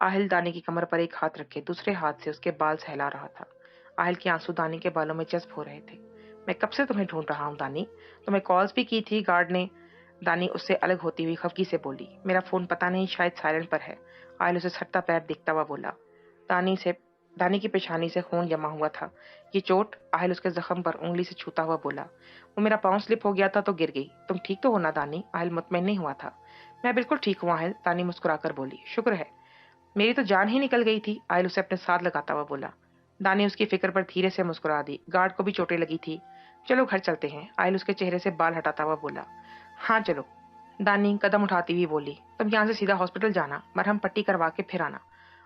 आहिल दानी की कमर पर एक हाथ रखे दूसरे हाथ से उसके बाल सहला रहा था। आहिल के आंसू दानी के बालों में जज्ब हो रहे थे। मैं कब से तुम्हें ढूंढ रहा हूँ दानी, तुम्हें कॉल्स भी की थी गार्ड ने। दानी उससे अलग होती हुई खफगी से बोली, मेरा फोन पता नहीं शायद साइलेंट पर है। आहिल उसे सटता पैर देखता हुआ बोला। दानी से दानी की पेशानी से खून जमा हुआ था। ये चोट? आहिल उसके जख्म पर उंगली से छूता हुआ बोला। वो मेरा पाँव स्लिप हो गया था तो गिर गई। तुम ठीक तो हो ना दानी? आहिल मुतमईन नहीं हुआ था। मैं बिल्कुल ठीक हूँ आहिल, दानी मुस्कुराकर बोली। शुक्र है, मेरी तो जान ही निकल गई थी। आयल उसे अपने साथ लगाता हुआ बोला। दानी उसकी फिक्र पर धीरे से मुस्कुरा दी। गार्ड को भी चोटें लगी थी। चलो घर चलते हैं। आयल उसके चेहरे से बाल हटाता हुआ बोला। हाँ चलो। दानी कदम उठाती हुई बोली। तुम यहाँ से सीधा हॉस्पिटल जाना, मरहम पट्टी करवा के फिर आना।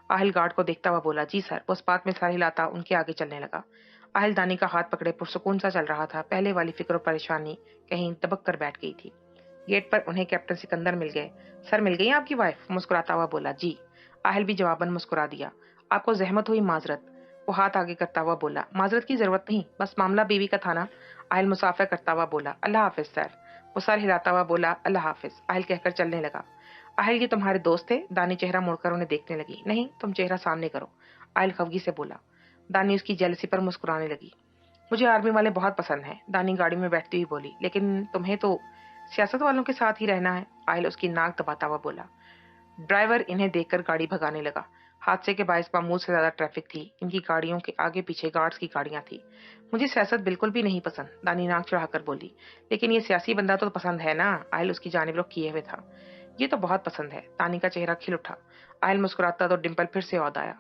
आहिल गार्ड को देखता हुआ बोला, जी सर। वो उस बात में सर हिलाता उनके आगे चलने लगा। आहिल दानी का हाथ पकड़े पुरसुकून सा चल रहा था। पहले वाली फिक्र और परेशानी कहीं दबक कर बैठ गई थी। गेट पर उन्हें कैप्टन सिकंदर मिल गए। सर मिल गई आपकी वाइफ? मुस्कुराता हुआ बोला। जी। आहिल भी जवाबन मुस्कुरा दिया। आपको जहमत हुई, माजरत। वो हाथ आगे करता हुआ बोला। माजरत की जरूरत नहीं, बस मामला बीवी का था ना। आहिल मुसाफिर करता हुआ बोला। अल्लाह हाफिज सर। वो सर हिलाता हुआ बोला, अल्लाह हाफिज। आहिल कहकर चलने लगा। आहिल, ये तुम्हारे दोस्त थे? दानी चेहरा मुड़कर उन्हें देखने लगी। नहीं, तुम चेहरा सामने करो। आहिल खफगी से बोला। दानी उसकी जेलसी पर मुस्कुराने लगी। मुझे आर्मी वाले बहुत पसंद हैं, दानी गाड़ी में बैठती हुई बोली। लेकिन तुम्हें तो सियासत वालों के साथ ही रहना है। आहिल उसकी नाक दबाता हुआ बोला। ड्राइवर इन्हें देखकर गाड़ी भगाने लगा। हादसे के बायस मामूल से ज्यादा ट्रैफिक थी। इनकी गाड़ियों के आगे पीछे गार्ड्स की गाड़ियां थी। मुझे सियासत बिल्कुल भी नहीं पसंद, दानी नाक चढ़ाकर बोली। लेकिन ये सियासी बंदा तो पसंद है ना? आहिल उसकी जानिब रुख किए हुए था। ये तो बहुत पसंद है। दानी का चेहरा खिल उठा। आहिल मुस्कुराता तो डिम्पल फिर से याद आया।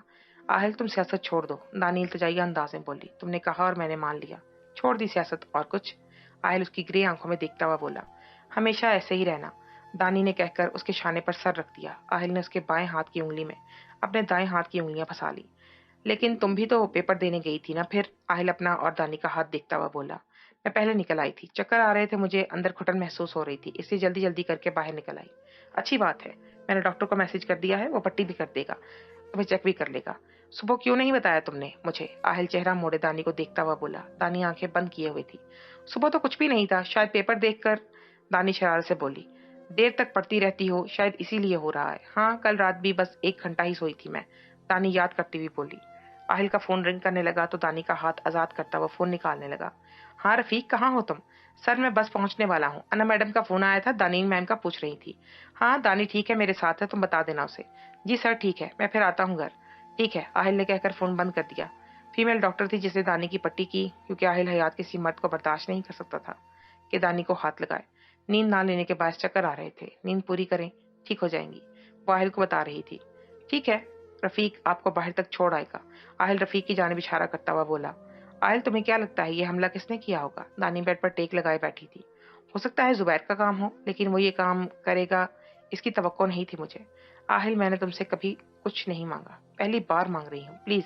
आहिल, तुम सियासत छोड़ दो, दानी इल्तिजाई अंदाज में बोली। तुमने कहा और मैंने मान लिया। छोड़ दी सियासत, और कुछ? आहिल उसकी ग्रे आंखों में देखता हुआ बोला। हमेशा ऐसे ही रहना। दानी ने कहकर उसके शाने पर सर रख दिया। आहिल ने उसके बाएं हाथ की उंगली में अपने दाएं हाथ की उंगलियां फंसा ली। लेकिन तुम भी तो पेपर देने गई थी ना फिर? आहिल अपना और दानी का हाथ देखता हुआ बोला। मैं पहले निकल आई थी, चक्कर आ रहे थे मुझे, अंदर घुटन महसूस हो रही थी, इसलिए जल्दी जल्दी करके बाहर निकल आई। अच्छी बात है, मैंने डॉक्टर को मैसेज कर दिया है, वो पट्टी भी कर देगा, तुम्हें चेक भी कर लेगा। सुबह क्यों नहीं बताया तुमने मुझे? आहिल चेहरा मोड़े दानी को देखता हुआ बोला। दानी आंखें बंद किए हुई थी। सुबह तो कुछ भी नहीं था, शायद पेपर देखकर। दानी शरारत से बोली। देर तक पढ़ती रहती हो, शायद इसीलिए हो रहा है। हाँ, कल रात भी बस 1 घंटा ही सोई थी मैं, दानी याद करती हुई बोली। आहिल का फोन रिंग करने लगा तो दानी का हाथ आजाद करता हुआ फोन निकालने लगा। हाँ रफीक, कहाँ हो तुम? सर मैं बस पहुंचने वाला हूँ, अना मैडम का फोन आया था, दानी मैम का पूछ रही थी। हाँ दानी ठीक है, मेरे साथ है, तुम बता देना उसे। जी सर ठीक है, मैं फिर आता हूँ घर। ठीक है, आहिल ने कहकर फोन बंद कर दिया। फीमेल डॉक्टर थी जिसने दानी की पट्टी की, क्योंकि आहिल हयात किसी मर्द को बर्दाश्त नहीं कर सकता था कि दानी को हाथ लगाए। नींद ना लेने के बाद चक्कर आ रहे थे, नींद पूरी करें, ठीक हो जाएंगी, वो आहिल को बता रही थी। ठीक है, रफीक आपको बाहर तक छोड़ आएगा। आहिल रफीक की जानिब इशारा करता हुआ बोला। आहिल, तुम्हें क्या लगता है ये हमला किसने किया होगा? दानी बेड पर टेक लगाए बैठी थी। हो सकता है जुबैर का काम हो, लेकिन वो ये काम करेगा इसकी तवक्को नहीं थी मुझे। आहिल, मैंने तुमसे कभी कुछ नहीं मांगा, पहली बार मांग रही हूँ, प्लीज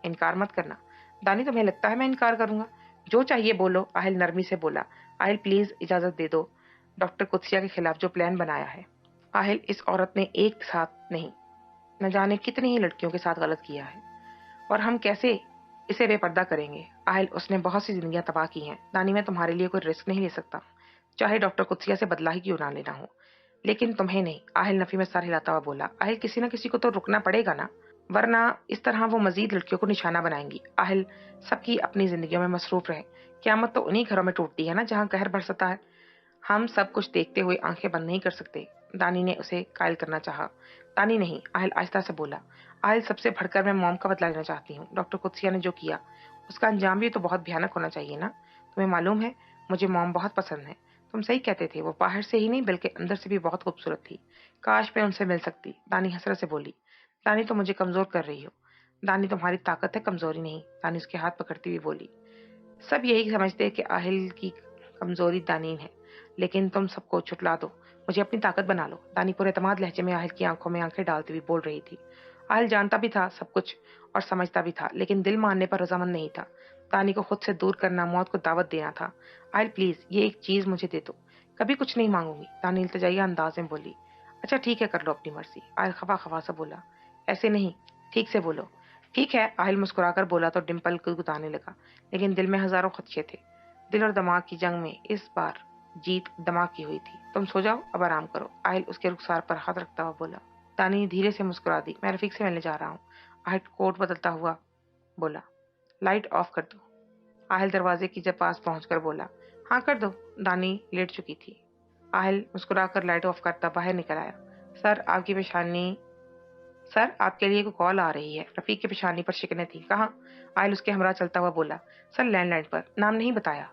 इनकार मत करना। दानी, तुम्हें लगता है मैं इनकार करूंगा? जो चाहिए बोलो, आहिल नरमी से बोला। आहिल प्लीज इजाजत दे दो, डॉक्टर कुत्सिया के खिलाफ जो प्लान बनाया है। आहिल, इस औरत ने एक साथ नहीं, न जाने कितनी ही लड़कियों के साथ गलत किया है, और हम कैसे इसे बेपर्दा करेंगे? आहिल, उसने बहुत सी जिंदगियां तबाह की हैं। दानी, मैं तुम्हारे लिए कोई रिस्क नहीं ले सकता, चाहे डॉक्टर कुत्सिया से बदला ही क्यों ना लेना हो। लेकिन तुम्हें नहीं। आहिल नफी में सर हिलाता हुआ बोला। आहिल, किसी न किसी को तो रुकना पड़ेगा ना, वरना इस तरह वो मजीद लड़कियों को निशाना बनाएंगी। आहिल, सबकी अपनी जिंदगियों में मसरूफ रहे, क्यामत तो उन्हीं घरों में टूटती है ना जहाँ कहर बरसता है। हम सब कुछ देखते हुए आंखें बंद नहीं कर सकते। दानी ने उसे कायल करना चाहा। दानी नहीं, आहिल आहिस्ता से बोला। आहिल, सबसे बढ़कर मैं मॉम का बदला लेना चाहती हूँ। डॉक्टर कुत्सिया ने जो किया उसका अंजाम भी तो बहुत भयानक होना चाहिए ना। तुम्हें मालूम है, मुझे मॉम बहुत पसंद है। तुम सही कहते थे, वो बाहर से ही नहीं बल्कि अंदर से भी बहुत खूबसूरत थी। काश मैं उनसे मिल सकती, दानी हसरत से बोली। दानी, तो मुझे कमजोर कर रही हो। दानी, तुम्हारी ताकत है, कमजोरी नहीं, दानी उसके हाथ पकड़ती हुई बोली। सब यही समझते हैं कि आहिल की कमजोरी दानीन है, लेकिन तुम सबको छुटला दो, मुझे अपनी ताकत बना लो। दानी पूरे एतमाद लहजे में आहिल की आंखों में आंखें डालती हुई बोल रही थी। आहिल जानता भी था सब कुछ और समझता भी था, लेकिन दिल मानने पर रजामंद नहीं था। दानी को खुद से दूर करना, मौत को दावत देना था। आहिल प्लीज ये एक चीज मुझे दे दो, कभी कुछ नहीं मांगूंगी, दानी इल्तिजाई अंदाज में बोली। अच्छा ठीक है, कर लो अपनी मर्जी, आहिल खफा खफा सा बोला। ऐसे नहीं, ठीक से बोलो। ठीक है, आहिल मुस्कुराकर बोला तो डिम्पल गुदगुदाने लगा, लेकिन दिल में हजारों खदशे थे। दिल और दिमाग की जंग में इस बार जीत दिमाग की हुई थी। तुम सो जाओ, अब आराम करो, आहिल उसके रुखसार पर हाथ रखता हुआ बोला। دانی دھیرے سے مسکرا دی۔ میں رفیق سے ملنے جا رہا ہوں، آہل کوٹ بدلتا ہوا بولا۔ لائٹ آف کر دو۔ آہل دروازے کی جب پاس پہنچ کر بولا۔ ہاں کر دو۔ دانی لیٹ چکی تھی۔ آہل مسکرا کر لائٹ آف کرتا باہر نکل آیا۔ سر آپ کے لیے کوئی کال آ رہی ہے۔ رفیق کی پیشانی پر شکنیں تھی۔ کہاں؟ آہل اس کے ہمراہ چلتا ہوا بولا۔ سر لینڈ لائن پر، نام نہیں بتایا،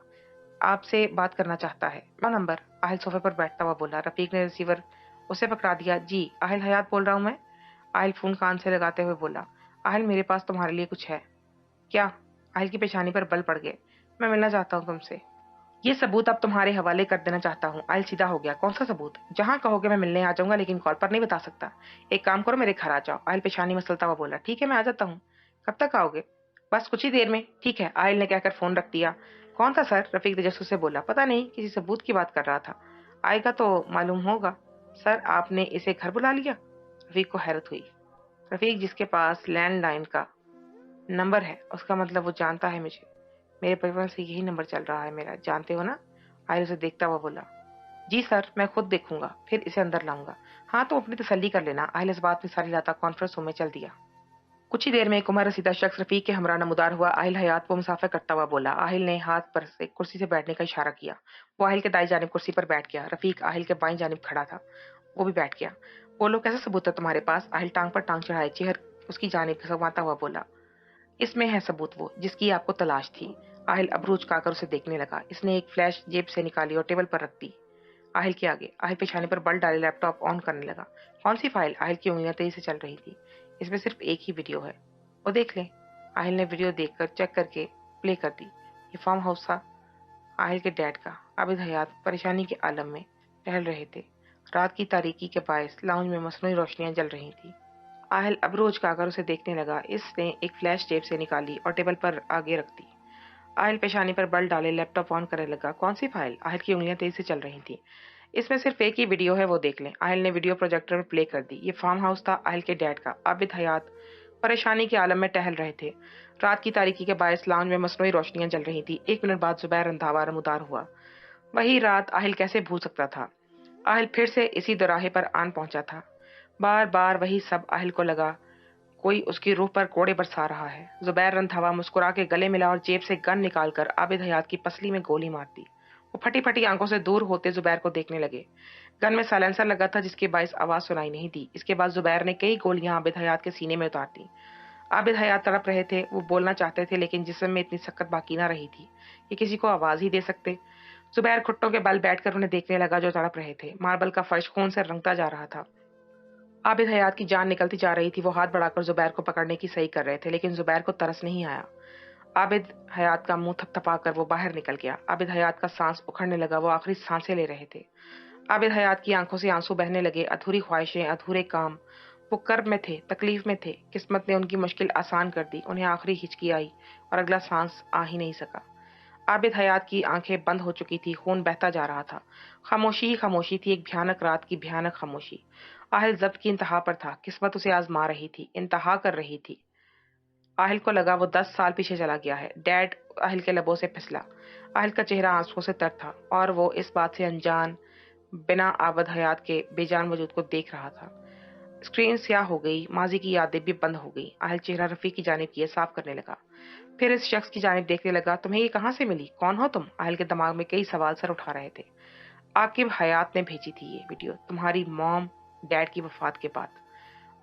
آپ سے بات کرنا چاہتا ہے۔ نمبر؟ آہل صوفے پر بیٹھتا ہوا بولا۔ رفیق نے ریسیور اسے پکڑا دیا۔ جی آہل حیات بول رہا ہوں میں۔ آہل فون کان سے لگاتے ہوئے بولا۔ آہل میرے پاس تمہارے لیے کچھ ہے۔ کیا؟ آہل کی پیشانی پر بل پڑ گئے۔ میں ملنا چاہتا ہوں تم سے۔ یہ ثبوت اب تمہارے حوالے کر دینا چاہتا ہوں۔ آہل سیدھا ہو گیا۔ کون سا ثبوت؟ جہاں کہو گے میں ملنے آ جاؤں گا، لیکن کال پر نہیں بتا سکتا۔ ایک کام کرو، میرے گھر آ جاؤ۔ آہل پیشانی مسلتا ہوا بولا۔ ٹھیک ہے میں آ جاتا ہوں۔ کب تک آؤ گے؟ بس کچھ ہی دیر میں۔ ٹھیک ہے، آہل نے کہہ کر فون رکھ دیا۔ کون تھا سر؟ رفیق تجسس سے بولا۔ پتہ نہیں، کسی ثبوت کی بات کر رہا تھا، آئے گا تو معلوم ہوگا۔ سر آپ نے اسے گھر بلا لیا؟ رفیق کو حیرت ہوئی۔ رفیق جس کے پاس لینڈ لائن کا نمبر ہے، اس کا مطلب وہ جانتا ہے مجھے۔ میرے بچپن سے یہی نمبر چل رہا ہے میرا، جانتے ہو نا؟ آہل اسے دیکھتا ہوا بولا۔ جی سر، میں خود دیکھوں گا، پھر اسے اندر لاؤں گا۔ ہاں تو اپنی تسلی کر لینا۔ آہل اس بات میں ساری لاتا کانفرنس روم میں چل دیا۔ کچھ ہی دیر میں ایک عمر رسیدہ شخص رفیق کے ہمراہ نمودار ہوا۔ آہل حیات کو مسافر کرتا ہوا بولا۔ آہل نے ہاتھ پر سے کرسی سے بیٹھنے کا اشارہ کیا۔ وہ آہل کے دائیں جانب کرسی پر بیٹھ گیا۔ رفیق آہل کے بائیں جانب کھڑا تھا، وہ بھی بیٹھ گیا۔ بولو کیسا ثبوت ہے تمہارے پاس؟ آہل ٹانگ پر ٹانگ چڑھائے چہر اس کی جانب گھسواتا ہوا بولا۔ اس میں ہے ثبوت وہ جس کی آپ کو تلاش تھی۔ آہل ابرو چکا کر اسے دیکھنے لگا۔ اس نے ایک فلیش جیب سے نکالی اور ٹیبل پر رکھ دی۔ آہل کے آگے آہل پیشانی پر بل ڈالے لیپ ٹاپ آن کرنے لگا۔ کون سی فائل؟ آہل کی انگلیاں تیزی سے چل رہی تھی۔ اس میں صرف ایک ہی ویڈیو ہے، وہ دیکھ لیں۔ آہل نے ویڈیو دیکھ کر چیک کر کے پلے کر دی۔ یہ فارم ہاؤس تھا آہل کے ڈیڈ کا۔ عابد حیات پریشانی کے عالم میں ٹہل رہے تھے۔ رات کی تاریکی کے باعث لاؤنج میں مصنوعی روشنیاں جل رہی تھیں۔ آہل ابرو اچکا کر اسے دیکھنے لگا۔ اس نے ایک فلیش جیب سے نکالی اور ٹیبل پر آگے رکھ دی۔ آہل پیشانی پر بل ڈالے لیپ ٹاپ آن کرنے لگا۔ کون سی فائل؟ آہل کی انگلیاں تیزی سے چل رہی تھیں۔ اس میں صرف ایک ہی ویڈیو ہے، وہ دیکھ لیں۔ آہل نے ویڈیو پروجیکٹر میں پلے کر دی۔ یہ فارم ہاؤس تھا آہل کے ڈیڈ کا۔ عابد حیات پریشانی کے عالم میں ٹہل رہے تھے۔ رات کی تاریکی کے باعث لاؤنج میں مصنوعی روشنیاں جل رہی تھیں۔ 1 منٹ بعد زبیر رندھاوا نمودار ہوا۔ وہی رات آہل کیسے بھول سکتا تھا؟ آہل پھر سے اسی دوراہے پر آن پہنچا تھا۔ بار بار وہی سب آہل کو لگا کوئی اس کی روح پر کوڑے برسا رہا ہے۔ زبیر رندھاوا مسکرا کے گلے ملا اور جیب سے گن نکال کر عابد حیات کی پسلی میں گولی مار دی۔ وہ پھٹی پھٹی آنکھوں سے دور ہوتے زبیر کو دیکھنے لگے۔ گن میں سائلنسر لگا تھا جس کے باعث آواز سنائی نہیں دی۔ اس کے بعد زبیر نے کئی گولیاں عابد حیات کے سینے میں اتار دیں۔ عابد حیات تڑپ رہے تھے، وہ بولنا چاہتے تھے لیکن جسم میں اتنی سکت باقی نہ رہی تھی کہ کسی کو آواز ہی دے سکتے۔ زبیر گھٹنوں کے بل بیٹھ کر انہیں دیکھنے لگا جو تڑپ رہے تھے۔ ماربل کا فرش خون سے رنگتا جا رہا تھا۔ عابد حیات کی جان نکلتی جا رہی تھی۔ وہ ہاتھ بڑھا کر زبیر کو پکڑنے کی صحیح کر رہے تھے لیکن زبیر کو ترس نہیں آیا۔ عابد حیات کا منہ تھپ تھپا کر وہ باہر نکل گیا۔ عابد حیات کا سانس اکھڑنے لگا، وہ آخری سانسیں لے رہے تھے۔ عابد حیات کی آنکھوں سے آنسو بہنے لگے۔ ادھوری خواہشیں، ادھورے کام۔ وہ کرب میں تھے، تکلیف میں تھے۔ قسمت نے ان کی مشکل آسان کر دی۔ انہیں آخری ہچکی آئی اور اگلا سانس آ ہی نہیں سکا۔ عابد حیات کی آنکھیں بند ہو چکی تھی، خون بہتا جا رہا تھا۔ خاموشی ہی خاموشی تھی، ایک بھیانک رات کی بھیانک خاموشی۔ آہل ضبط کی انتہا پر تھا، قسمت اسے آزما رہی تھی، انتہا کر رہی تھی۔ آہل کو لگا وہ 10 سال پیچھے چلا گیا ہے۔ ڈیڈ آہل کے لبوں سے پھسلا۔ آہل کا چہرہ آنسوؤں سے تر تھا اور وہ اس بات سے انجان بنا عابد حیات کے بے جان وجود کو دیکھ رہا تھا۔ اسکرین سیاہ ہو گئی، ماضی کی یادیں بھی بند ہو گئی۔ آہل چہرہ رفیق کی جانب کیے صاف کرنے لگا، پھر اس شخص کی جانب دیکھنے لگا۔ تمہیں یہ کہاں سے ملی؟ کون ہو تم؟ آہل کے دماغ میں کئی سوال سر اٹھا رہے تھے۔ عاقب حیات نے بھیجی تھی یہ ویڈیو تمہاری موم ڈیڈ کی وفات کے بعد۔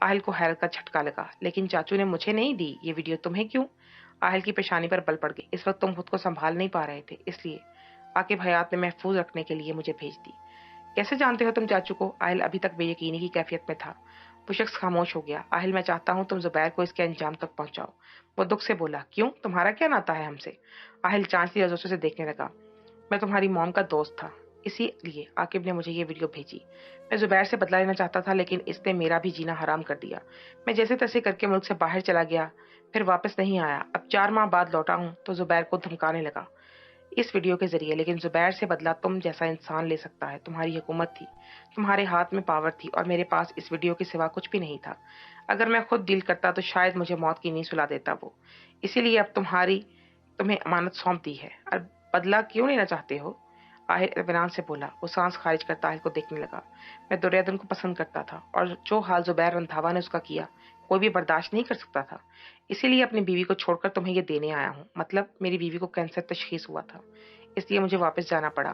آہل کو حیرت کا جھٹکا لگا۔ لیکن چاچو نے مجھے نہیں دی یہ ویڈیو، تمہیں کیوں؟ آہل کی پیشانی پر بل پڑ گئی۔ اس وقت تم خود کو سنبھال نہیں پا رہے تھے، اس لیے عاقب حیات نے محفوظ رکھنے کے لیے مجھے بھیج دی۔ کیسے جانتے ہو تم چاچو کو؟ آہل ابھی تک بے یقینی کی کیفیت میں تھا۔ وہ شخص خاموش ہو گیا۔ آہل میں چاہتا ہوں تم زبیر کو اس کے انجام تک پہنچاؤ۔ وہ دکھ سے بولا۔ کیوں؟ تمہارا کیا ناتا ہے ہم سے؟ آہل چانچتی نظروں سے دیکھنے لگا۔ میں تمہاری موم کا دوست تھا، اسی لیے عاقب نے مجھے یہ ویڈیو بھیجی۔ میں زبیر سے بدلہ لینا چاہتا تھا لیکن اس نے میرا بھی جینا حرام کر دیا۔ میں جیسے تیسے کر کے ملک سے باہر چلا گیا، پھر واپس نہیں آیا۔ اب 4 ماہ بعد لوٹا ہوں تو زبیر کو دھمکانے لگا اس ویڈیو کے ذریعے۔ لیکن زبیر سے بدلہ تم جیسا انسان لے سکتا ہے، تمہاری حکومت تھی، تمہارے ہاتھ میں پاور تھی اور میرے پاس اس ویڈیو کے سوا کچھ بھی نہیں تھا۔ اگر میں خود ڈیل کرتا تو شاید مجھے موت کی نیند سلا دیتا وہ۔ اسی لیے اب تمہیں امانت سونپ دی ہے۔ اور بدلہ کیوں لینا چاہتے ہو؟ आहिल इत्मीनान से बोला। वो सांस खारिज करता आहिल को देखने लगा। मैं दुर्योधन को पसंद करता था और जो हाल जुबैर रंधावा ने उसका किया कोई भी बर्दाश्त नहीं कर सकता था। इसीलिए अपनी बीवी को छोड़कर तुम्हें ये देने आया हूँ। मतलब मेरी बीवी को कैंसर तशखीस हुआ था, इसलिए मुझे वापस जाना पड़ा।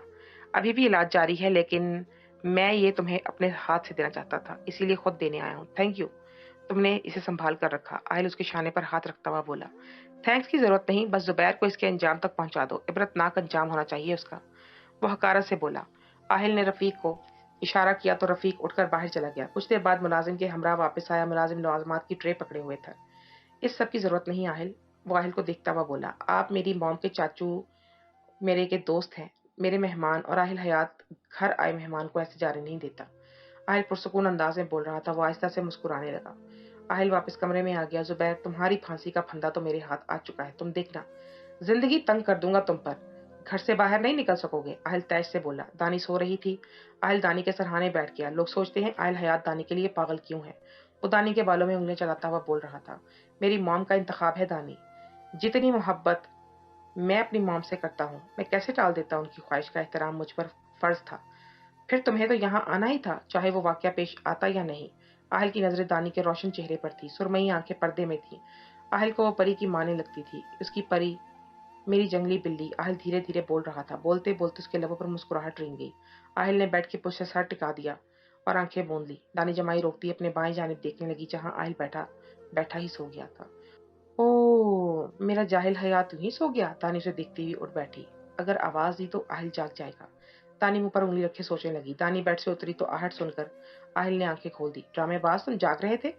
अभी भी इलाज जारी है, लेकिन मैं ये तुम्हें अपने हाथ से देना चाहता था, इसीलिए खुद देने आया हूँ। थैंक यू, तुमने इसे संभाल कर रखा। आहिल उसके शाने पर हाथ रखता हुआ बोला। थैंक्स की जरूरत नहीं, बस जुबैर को इसके अंजाम तक पहुंचा दो। इबरतनाक अंजाम होना चाहिए उसका। वो हकारत से बोला। आहिल ने रफीक को इशारा किया तो रफीक उठकर बाहर चला गया। कुछ देर बाद मुलाजिम के हमरा वापस आया। मुलाजिम लवाजमात की ट्रे पकड़े हुए था। इस सब की जरूरत नहीं आहिल, वो आहिल को देखता हुआ बोला। आप मेरी मॉम के चाचू मेरे के दोस्त हैं, मेरे मेहमान, और आहिल हयात घर आए मेहमान को ऐसे जाने नहीं देता। आहिल पुरसुकून अंदाज में बोल रहा था। वो आहिस्ता से मुस्कुराने लगा। आहिल वापस कमरे में आ गया। जुबैर, तुम्हारी फांसी का फंदा तो मेरे हाथ आ चुका है, तुम देखना, जिंदगी तंग कर दूंगा तुम पर, घर से बाहर नहीं निकल सकोगे। आहिल तैश से बोला। दानी सो रही थी। आहिल दानी के सरहाने बैठ गया। लोग सोचते हैं आहिल हयात दानी के लिए पागल क्यों है। वो दानी के बालों में उंगलियां चलाता हुआ बोल रहा था। मेरी मॉम का इंतखाब है दानी, जितनी मोहब्बत मैं अपनी मॉम से करता हूँ, मैं कैसे टाल देता। उनकी ख्वाहिश का एहतराम मुझ पर फर्ज था। फिर तुम्हें तो यहाँ आना ही था, चाहे वो वाकया पेश आता या नहीं। आहिल की नजरें दानी के रोशन चेहरे पर थी। सुरमई आंखें पर्दे में थी। आहिल को वो परी की माने लगती थी। उसकी परी, मेरी जंगली बिल्ली। आहिल धीरे धीरे बोल रहा था। बोलते बोलते उसके लबों पर मुस्कुराहट रेंग गई। आहिल ने बैठ के पुश से सर टिका दिया और आंखें मूंद ली। दानी जमाई रोकती अपने बाएं जानिब देखने लगी, जहां आहिल बैठा बैठा ही सो गया था। ओ, मेरा जाहिल हयात यूं ही सो गया। दानी उसे देखती हुई उठ बैठी। अगर आवाज दी तो आहिल जाग जाएगा। दानी मुंह पर उंगली रखे सोचने लगी। दानी बेड से उतरी तो आहट सुनकर आहिल ने आंखें खोल दी। ड्रामेबाज, तुम जाग रहे थे।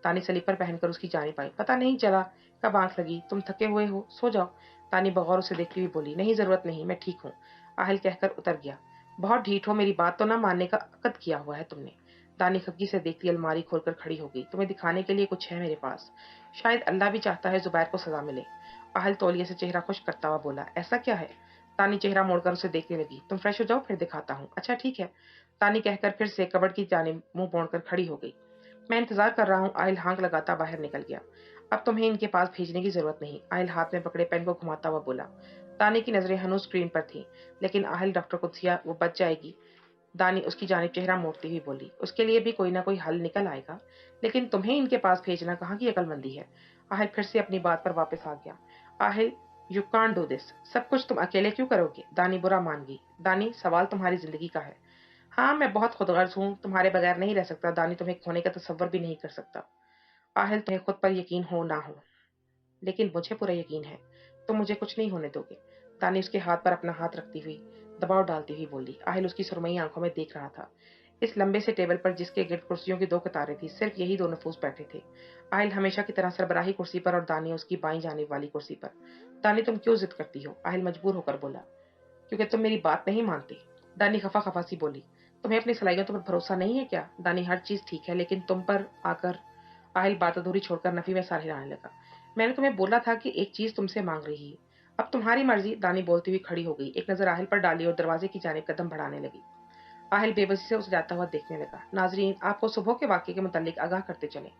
दानी स्लीपर पहनकर उसकी जानिब आई। पता नहीं चला कब आंख लगी, तुम थके हुए हो, सो जाओ। दानी बगौर उसे देखती हुई बोली। नहीं, जरूरत नहीं, मैं ठीक हूँ। आहिल कहकर उतर गया। बहुत ढीठ हो, मेरी बात तो ना मानने का अकद किया हुआ है तुमने। दानी खग्गी से देखती अलमारी खोलकर खड़ी हो गई। तुम्हें दिखाने के लिए कुछ है मेरे पास। शायद अल्लाह भी चाहता है जुबैर को सजा मिले। आहिल तौलिए से चेहरा खुश करता हुआ बोला। ऐसा क्या है। तानी चेहरा मोड़कर उसे देखने लगी। तुम फ्रेश हो जाओ, फिर दिखाता हूँ। अच्छा ठीक है, तानी कहकर फिर से कबर्ड की जानिब मुंह मोड़कर खड़ी हो गई। मैं इंतजार कर रहा हूँ। आहिल हाँक लगाता बाहर निकल गया। अब तुम्हें इनके पास भेजने की जरूरत नहीं। आहिल हाथ में पकड़े पेन को घुमाता हुआ बोला। तानी की नजरें हनू स्क्रीन पर थी, लेकिन आहिल डॉक्टर कुदसिया, वो बच जाएगी। दानी उसकी जानिब चेहरा मोड़ती हुई बोली। उसके लिए भी कोई ना कोई हल निकल आएगा, लेकिन तुम्हें इनके पास भेजना कहाँ की अकलमंदी है। आहिल फिर से अपनी बात पर वापस आ गया। Aahil, you can't do this. सब कुछ तुम अकेले क्यों करोगे। दानी बुरा मान गई। दानी, सवाल तुम्हारी जिंदगी का है। हाँ, मैं बहुत खुदगर्ज हूँ, तुम्हारे बगैर नहीं रह सकता। दानी, तुम्हें खोने का तसव्वुर भी नहीं कर सकता। आहिल, तुम्हें खुद पर यकीन हो ना हो, लेकिन मुझे पूरा यकीन है तुम मुझे कुछ नहीं होने दोगे। दानी उसके हाथ पर अपना हाथ रखती हुई दबाव डालती हुई बोली। आहिल उसकी सुरमई आंखों में देख रहा था। इस लंबे से टेबल पर जिसके गिर्द कुर्सियों की दो कतारें थी, सिर्फ यही दो नफूस बैठे थे। आहिल हमेशा की तरह सरबराही कुर्सी पर और दानी उसकी बाईं जानिब वाली कुर्सी पर। दानी, तुम क्यों जिद करती हो। आहिल मजबूर होकर बोला। क्योंकि तुम मेरी बात नहीं मानते। दानी खफा खफा सी बोली। तुम्हें अपनी सलाहियतों पर भरोसा नहीं है क्या। दानी, हर चीज ठीक है, लेकिन तुम पर आकर। आहिल बात अधूरी छोड़कर नफी में सर हिलाने लगा। मैंने तुम्हें बोला था कि एक चीज तुमसे मांग रही है। अब तुम्हारी मर्जी। दानी बोलती हुई खड़ी हो गई। एक नजर आहिल पर डाली और दरवाजे की जानिब कदम बढ़ाने लगी। आहिल बेबसी से उसे जाता हुआ देखने लगा। नाजरीन, आपको सुबह के वाकये के मुतालिक आगाह करते चले।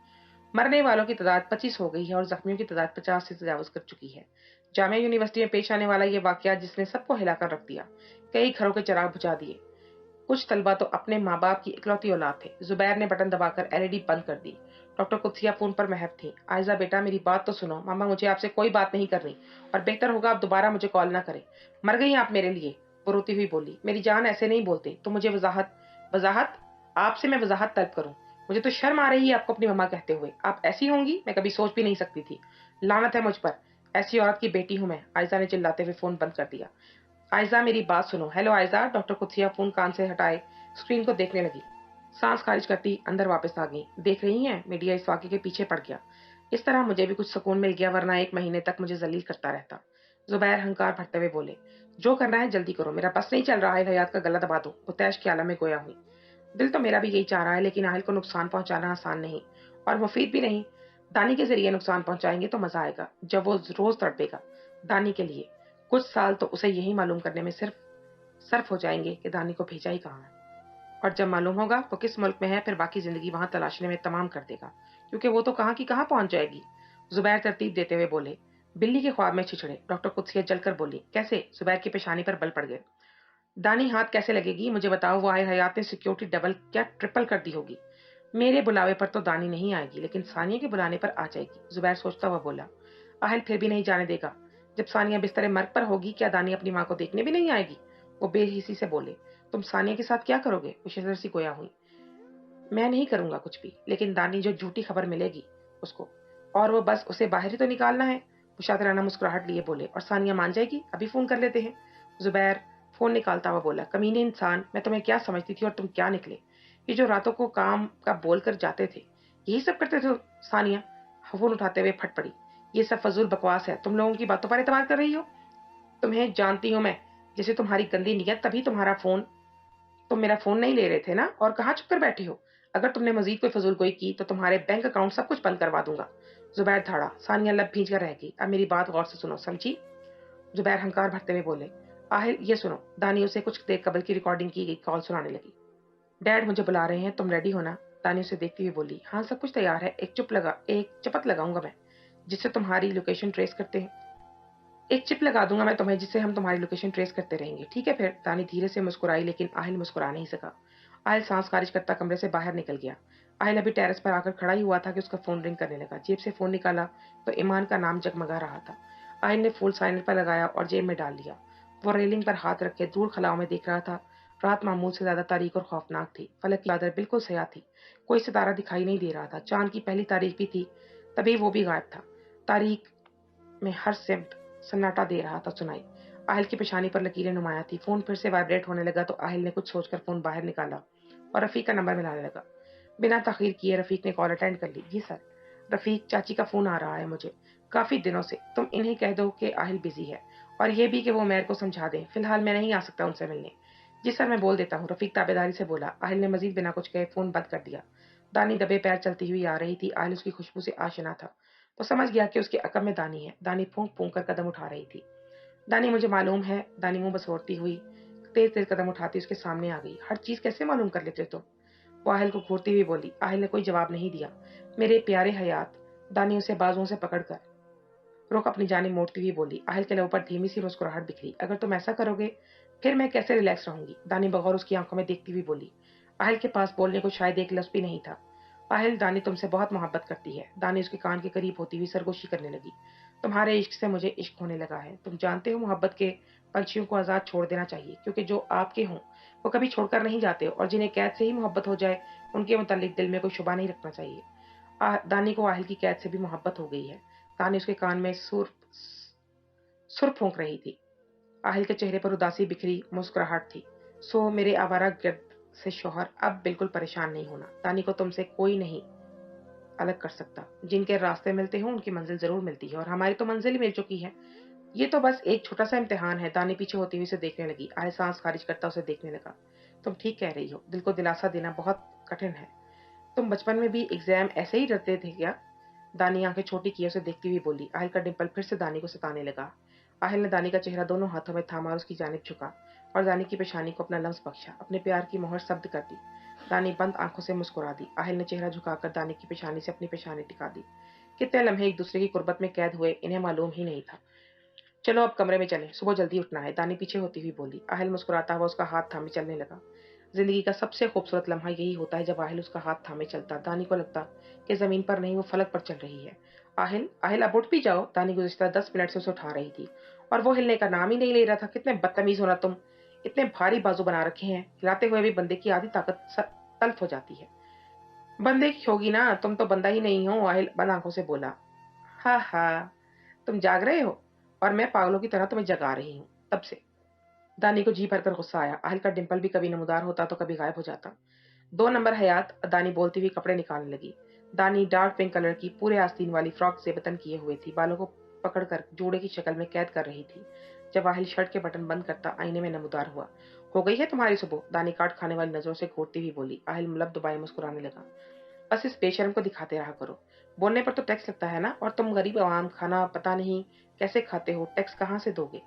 मरने वालों की तादाद 25 हो गई है और जख्मियों की तादाद 50 से तजावज कर चुकी है। जामिया यूनिवर्सिटी में पेश आने वाला ये वाकया जिसने सबको हिलाकर रख दिया, कई घरों के चिराग बुझा दिए। कुछ तलबा तो अपने माँ बाप की इकलौती औलाद थे। जुबैर ने बटन दबाकर एलईडी बंद कर दी। डॉक्टर कुदसिया फोन पर महब थी। आयजा बेटा, मेरी बात तो सुनो। मामा, मुझे आपसे कोई बात नहीं करनी, और बेहतर होगा आप दोबारा मुझे कॉल ना करें। मर गई आप मेरे लिए। वो रोती हुई बोली। मेरी जान, ऐसे नहीं बोलते तो मुझे वजाहत। वजाहत? आपसे मैं वजाहत तलब करूं? मुझे तो शर्म आ रही है आपको अपनी मम्मा कहते हुए। आप ऐसी होंगी, मैं कभी सोच भी नहीं सकती थी। लानत है मुझ पर, ऐसी औरत की बेटी हूं मैं। आयजा ने चिल्लाते हुए फोन बंद कर दिया। आयजा, मेरी बात सुनो। Hello Aiza. Doctor Qudsia phone कान से हटाए स्क्रीन को देखने लगी। सांस खारिज करती अंदर वापस आ गई। देख रही हैं, मीडिया इस वाकये के पीछे पड़ गया। इस तरह मुझे भी कुछ सुकून मिल गया, वरना एक महीने तक मुझे जलील करता रहता। जुबैर हंकार भरते हुए बोले। जो करना है जल्दी करो, मेरा बस नहीं चल रहा है। हयात का गला दबा दो। वो तैश के आलम में गोया हुई। दिल तो मेरा भी यही चाह रहा है, लेकिन आहिल को नुकसान पहुंचाना आसान नहीं और मुफीद भी नहीं। दानी के जरिए नुकसान पहुंचाएंगे तो मजा आएगा, जब वो रोज तड़पेगा दानी के लिए। कुछ साल तो उसे यही मालूम करने में सिर्फ सर्फ हो जाएंगे कि दानी को भेजा ही कहाँ है, और जब मालूम होगा वो किस मुल्क में है, फिर बाकी जिंदगी वहां तलाशने में तमाम कर देगा, क्योंकि वो तो कहाँ की कहाँ पहुंच जाएगी। जुबैर तरतीब देते हुए बोले। बिल्ली के ख्वाब में छिछड़े। डॉक्टर कुदसिया जलकर बोली। कैसे। जुबैर की पेशानी पर बल पड़ गए। دانی ہاتھ کیسے لگेगी مجھے بتاؤ, وہ آہل حیات نے سیکیورٹی ڈبل کیا ٹرپل کر دی ہوگی. میرے بلاوے پر تو دانی نہیں آئے گی لیکن ثانیہ کے بلانے پر آ جائے گی, زبیر سوچتا ہوا بولا. آہل پھر بھی نہیں جانے دے گا. جب ثانیہ بستر مرگ پر ہوگی کیا دانی اپنی ماں کو دیکھنے بھی نہیں آئے گی. وہ بے حسی سے بولے. تم ثانیہ کے ساتھ کیا کرو گے؟ وہ شزر سی گویا ہوئی. میں نہیں کروں گا کچھ بھی, لیکن دانی جو جھوٹی خبر ملے گی اس کو, اور وہ بس اسے باہر ہی تو نکالنا ہے. مشاطرانہ مسکراہٹ لیے بولے. اور ثانیہ مان جائے گی, ابھی فون کر لیتے ہیں. زبیر فون نکالتا ہوا بولا. کمینے انسان, میں تمہیں کیا سمجھتی تھی اور تم کیا نکلے. یہ جو راتوں کو کام کا بول کر جاتے تھے یہی سب کرتے تھے. ثانیہ فون اٹھاتے ہوئے پھٹ پڑی. یہ سب فضول بکواس ہے, تم لوگوں کی باتوں پر اعتبار کر رہی ہو. تمہیں جانتی ہوں میں, جیسے تمہاری گندی نیت, تبھی تم میرا فون نہیں لے رہے تھے نا, اور کہاں چھپ کر بیٹھے ہو. اگر تم نے مزید کوئی فضول گوئی کی تو تمہارے بینک اکاؤنٹ سب کچھ بند کروا دوں گا. زبیر دھاڑا. ثانیہ لب بھیج کر رہ گئی. اب میری بات غور سے سنو, سمجھی. زبیر ہنکار بھرتے ہوئے بولے. آہل یہ سنو. دانی اسے کچھ دیر قبل کی ریکارڈنگ کی گئی کال سنانے لگی. ڈیڈ مجھے بلا رہے ہیں, تم ریڈی ہونا. دانی اسے دیکھتی ہوئی بولی. ہاں سب کچھ تیار ہے, ایک چپت لگاؤں گا میں جس سے تمہاری لوکیشن ٹریس کرتے ہیں. ایک چپ لگا دوں گا میں تمہیں جس سے ہم تمہاری لوکیشن ٹریس کرتے رہیں گے, ٹھیک ہے پھر. دانی دھیرے سے مسکرائی لیکن آہل مسکرا نہیں سکا. آہل سانس خارج کرتا کمرے سے باہر نکل گیا. آہل ابھی ٹیرس پر آ کر کھڑا ہی ہوا تھا کہ اس کا فون رنگ کرنے لگا. جیب سے فون نکالا تو ایمان کا نام جگمگا رہا تھا. آہل نے فون سائلنٹ پر لگایا اور جیب میں ڈال لیا. وہ ریلنگ پر ہاتھ رکھ کے دور خلاؤں میں دیکھ رہا تھا. رات معمول سے زیادہ تاریک اور خوفناک تھی. فلک کی چادر بالکل سیاہ تھی. کوئی ستارہ دکھائی نہیں دے رہا تھا. چاند کی پہلی تاریخ بھی تھی, تبھی وہ بھی غائب تھا. تاریخ میں ہر سمت سناٹا دے رہا تھا سنائی. آہل کی پیشانی پر لکیریں نمایاں تھی. فون پھر سے وائبریٹ ہونے لگا تو آہل نے کچھ سوچ کر فون باہر نکالا اور رفیق کا نمبر ملانے لگا. بنا تاخیر کیے رفیق نے کال اٹینڈ کر لی. جی سر. رفیق, چاچی کا فون آ رہا ہے مجھے کافی دنوں سے. تم انہیں کہہ دو کہ آہل بزی ہے, اور یہ بھی کہ وہ میر کو سمجھا دیں. فی الحال میں نہیں آ سکتا ان سے ملنے. جی سر, میں بول دیتا ہوں, رفیق تابیداری سے بولا. آہل نے مزید بنا کچھ کہے فون بند کر دیا. دانی دبے پیر چلتی ہوئی آ رہی تھی. آہل اس کی خوشبو سے آشنا تھا. وہ سمجھ گیا کہ اس کے عقب میں دانی ہے. دانی پھونک پھونک کر قدم اٹھا رہی تھی. دانی مجھے معلوم ہے. دانی منہ بسوڑتی ہوئی تیز تیز قدم اٹھاتی اس کے سامنے آ گئی. ہر چیز کیسے معلوم کر لیتے تم؟ وہ آہل کو گھورتی ہوئی بولی. آہل نے کوئی جواب نہیں دیا. میرے پیارے حیات. دانی اسے بازوؤں سے پکڑ کر رخ اپنی جانب موڑتی ہوئی بولی. آہل کے لب پر دھیمی سی مسکراہٹ بکھری. اگر تم ایسا کرو گے پھر میں کیسے ریلیکس رہوں گی؟ دانی بغور اس کی آنکھوں میں دیکھتی ہوئی بولی. آہل کے پاس بولنے کو شاید ایک لفظ بھی نہیں تھا. آہل, دانی تم سے بہت محبت کرتی ہے. دانی اس کے کان کے قریب ہوتی ہوئی سرگوشی کرنے لگی. تمہارے عشق سے مجھے عشق ہونے لگا ہے. تم جانتے ہو محبت کے پنچھیوں کو آزاد چھوڑ دینا چاہیے, کیونکہ جو آپ کے ہوں وہ کبھی چھوڑ کر نہیں جاتے, اور جنہیں قید سے ہی محبت ہو جائے ان کے متعلق دل میں کوئی شبہ نہیں رکھنا چاہیے. دانی کو آہل کی قید سے بھی محبت ہو گئی ہے. دانی اس کے کان میں سر پھونک رہی تھی. آہل کے چہرے پر اداسی بکھری مسکراہٹ تھی. سو میرے آوارہ گرد سے شوہر, اب بالکل پریشان نہیں ہونا. دانی کو تم سے کوئی نہیں الگ کر سکتا. جن کے راستے ملتے ہوں ان کی منزل ضرور ملتی ہے, اور ہماری تو منزل ہی مل چکی ہے. یہ تو بس ایک چھوٹا سا امتحان ہے. دانی پیچھے ہوتی ہوئی اسے دیکھنے لگی. آہل سانس خارج کرتا اسے دیکھنے لگا. تم ٹھیک کہہ رہی ہو. دل کو دلاسا دینا بہت کٹھن ہے. تم بچپن میں بھی ایگزام ایسے ہی ڈرتے تھے کیا؟ دانی آنکھیں چھوٹی کیے اسے دیکھتی ہوئی بولی. آہل کا ڈمپل پھر سے دانی کو ستانے لگا. آہل نے دانی کا چہرہ دونوں ہاتھوں میں تھاما اور اس کی جانب جھکا اور دانی کی پیشانی کو اپنا لمس بخشا. اپنے پیار کی مہر ثبت کر دی. دانی بند آنکھوں سے مسکرا دی. آہل نے چہرہ جھکا کر دانی کی پیشانی سے اپنی پیشانی ٹکا دی. کتنے لمحے ایک دوسرے کی قربت میں قید ہوئے انہیں معلوم ہی نہیں تھا. چلو اب کمرے میں چلیں, صبح جلدی اٹھنا ہے. دانی پیچھے ہوتی ہوئی بولی. آہل مسکراتا ہوا اس کا ہاتھ تھامے چلنے لگا. زندگی کا سب سے خوبصورت لمحہ یہی ہوتا ہے جب آہل اس کا ہاتھ تھامے چلتا. دانی کو لگتا کہ زمین پر نہیں وہ فلک پر چل رہی ہے. آہل اب اٹھ بھی جاؤ. دانی گزشتہ 10 منٹ سے اسے اٹھا رہی تھی اور وہ ہلنے کا نام ہی نہیں لے رہا تھا. کتنے بدتمیز ہونا تم, اتنے بھاری بازو بنا رکھے ہیں, ہلاتے ہوئے بھی بندے کی آدھی طاقت تلف ہو جاتی ہے. بندے کی ہوگی نا, تم تو بندہ ہی نہیں ہو. آہل بند آنکھوں سے بولا. ہاں ہاں, تم جاگ رہے ہو اور میں پاگلوں کی طرح تمہیں جگا رہی ہوں تب سے. دانی کو جی بھر کر غصہ آیا. آہل کا ڈمپل بھی کبھی نمودار ہوتا تو کبھی غائب ہو جاتا. 2 نمبر حیات. دانی بولتی ہوئی کپڑے نکالنے لگی. دانی ڈارک پنک کلر کی پورے آستین والی فراک سے بٹن کیے ہوئے تھی. بالوں کو پکڑ کر جوڑے کی شکل میں قید کر رہی تھی. جب آہل شرٹ کے بٹن بند کرتا آئینے میں نمودار ہوا. ہو گئی ہے تمہاری صبح. دانی کاٹ کھانے والی نظروں سے گھورتی ہوئی بولی. آہل ملب دبائے مسکرانے لگا. بس اس بے شرم کو دکھاتے رہا کرو. بولنے پر تو ٹیکس لگتا ہے نا, اور تم غریب عوام کھانا پتہ نہیں کیسے کھاتے ہو, ٹیکس کہاں سے دو گے؟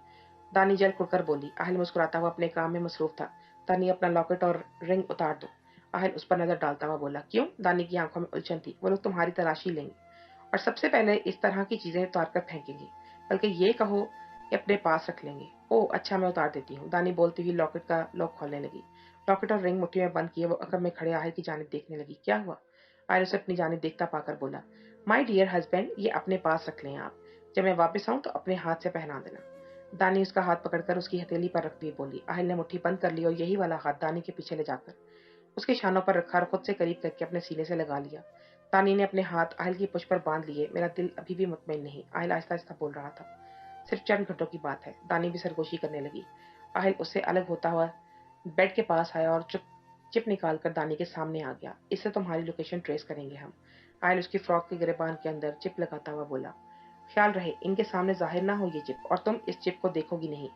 دانی جل کھل کر بولی. آہل مسکراتا ہوا اپنے کام میں مصروف تھا. دانی اپنا لاکٹ اور رنگ اتار دو. آہل اس پر نظر ڈالتا ہوا بولا. کیوں؟ دانی کی آنکھوں میں الجھن تھی. وہ لوگ تمہاری تلاشی لیں گے اور سب سے پہلے اس طرح کی چیزیں اتار کر پھینکیں گے. بلکہ یہ کہو ये अपने पास रख लेंगे। ओह अच्छा, मैं उतार देती हूँ, दानी बोलती हुई लॉकेट का लॉक खोलने लगी। लॉकेट और रिंग मुट्ठी में बंद किए वो अकब में खड़े आहिल की जानिब देखने लगी। क्या हुआ? आहिल उसे अपनी जानिब देखता पाकर बोला, माई डियर हस्बैंड, ये अपने पास रख लें आप। जब मैं वापस आऊँ तो अपने हाथ से पहना देना। दानी उसका हाथ पकड़कर उसकी हथेली पर रखती हुई बोली। आहिल ने मुट्ठी बंद कर ली और यही वाला हाथ दानी के पीछे ले जाकर उसके शानों पर रखा और खुद से करीब करके अपने सीने से लगा लिया। दानी ने अपने हाथ आहिल की पुष्ट पर बांध लिए। मेरा दिल अभी भी मुतमईन नहीं, आहिल आहिस्ता आहिस्ता बोल रहा था। सिर्फ चंद घंटों की बात है। दानी भी सरगोशी करने लगी। आहिल उससे अलग होता हुआ बेड के पास आया और चिप निकाल कर दानी के सामने आ गया। इससे तुम्हारी लोकेशन ट्रेस करेंगे हम। आहिल उसकी फ्रॉक के गिरेबान के अंदर चिप लगाता हुआ बोला। ख्याल रहे इनके सामने जाहिर ना हो ये चिप, और तुम इस चिप को देखोगी नहीं,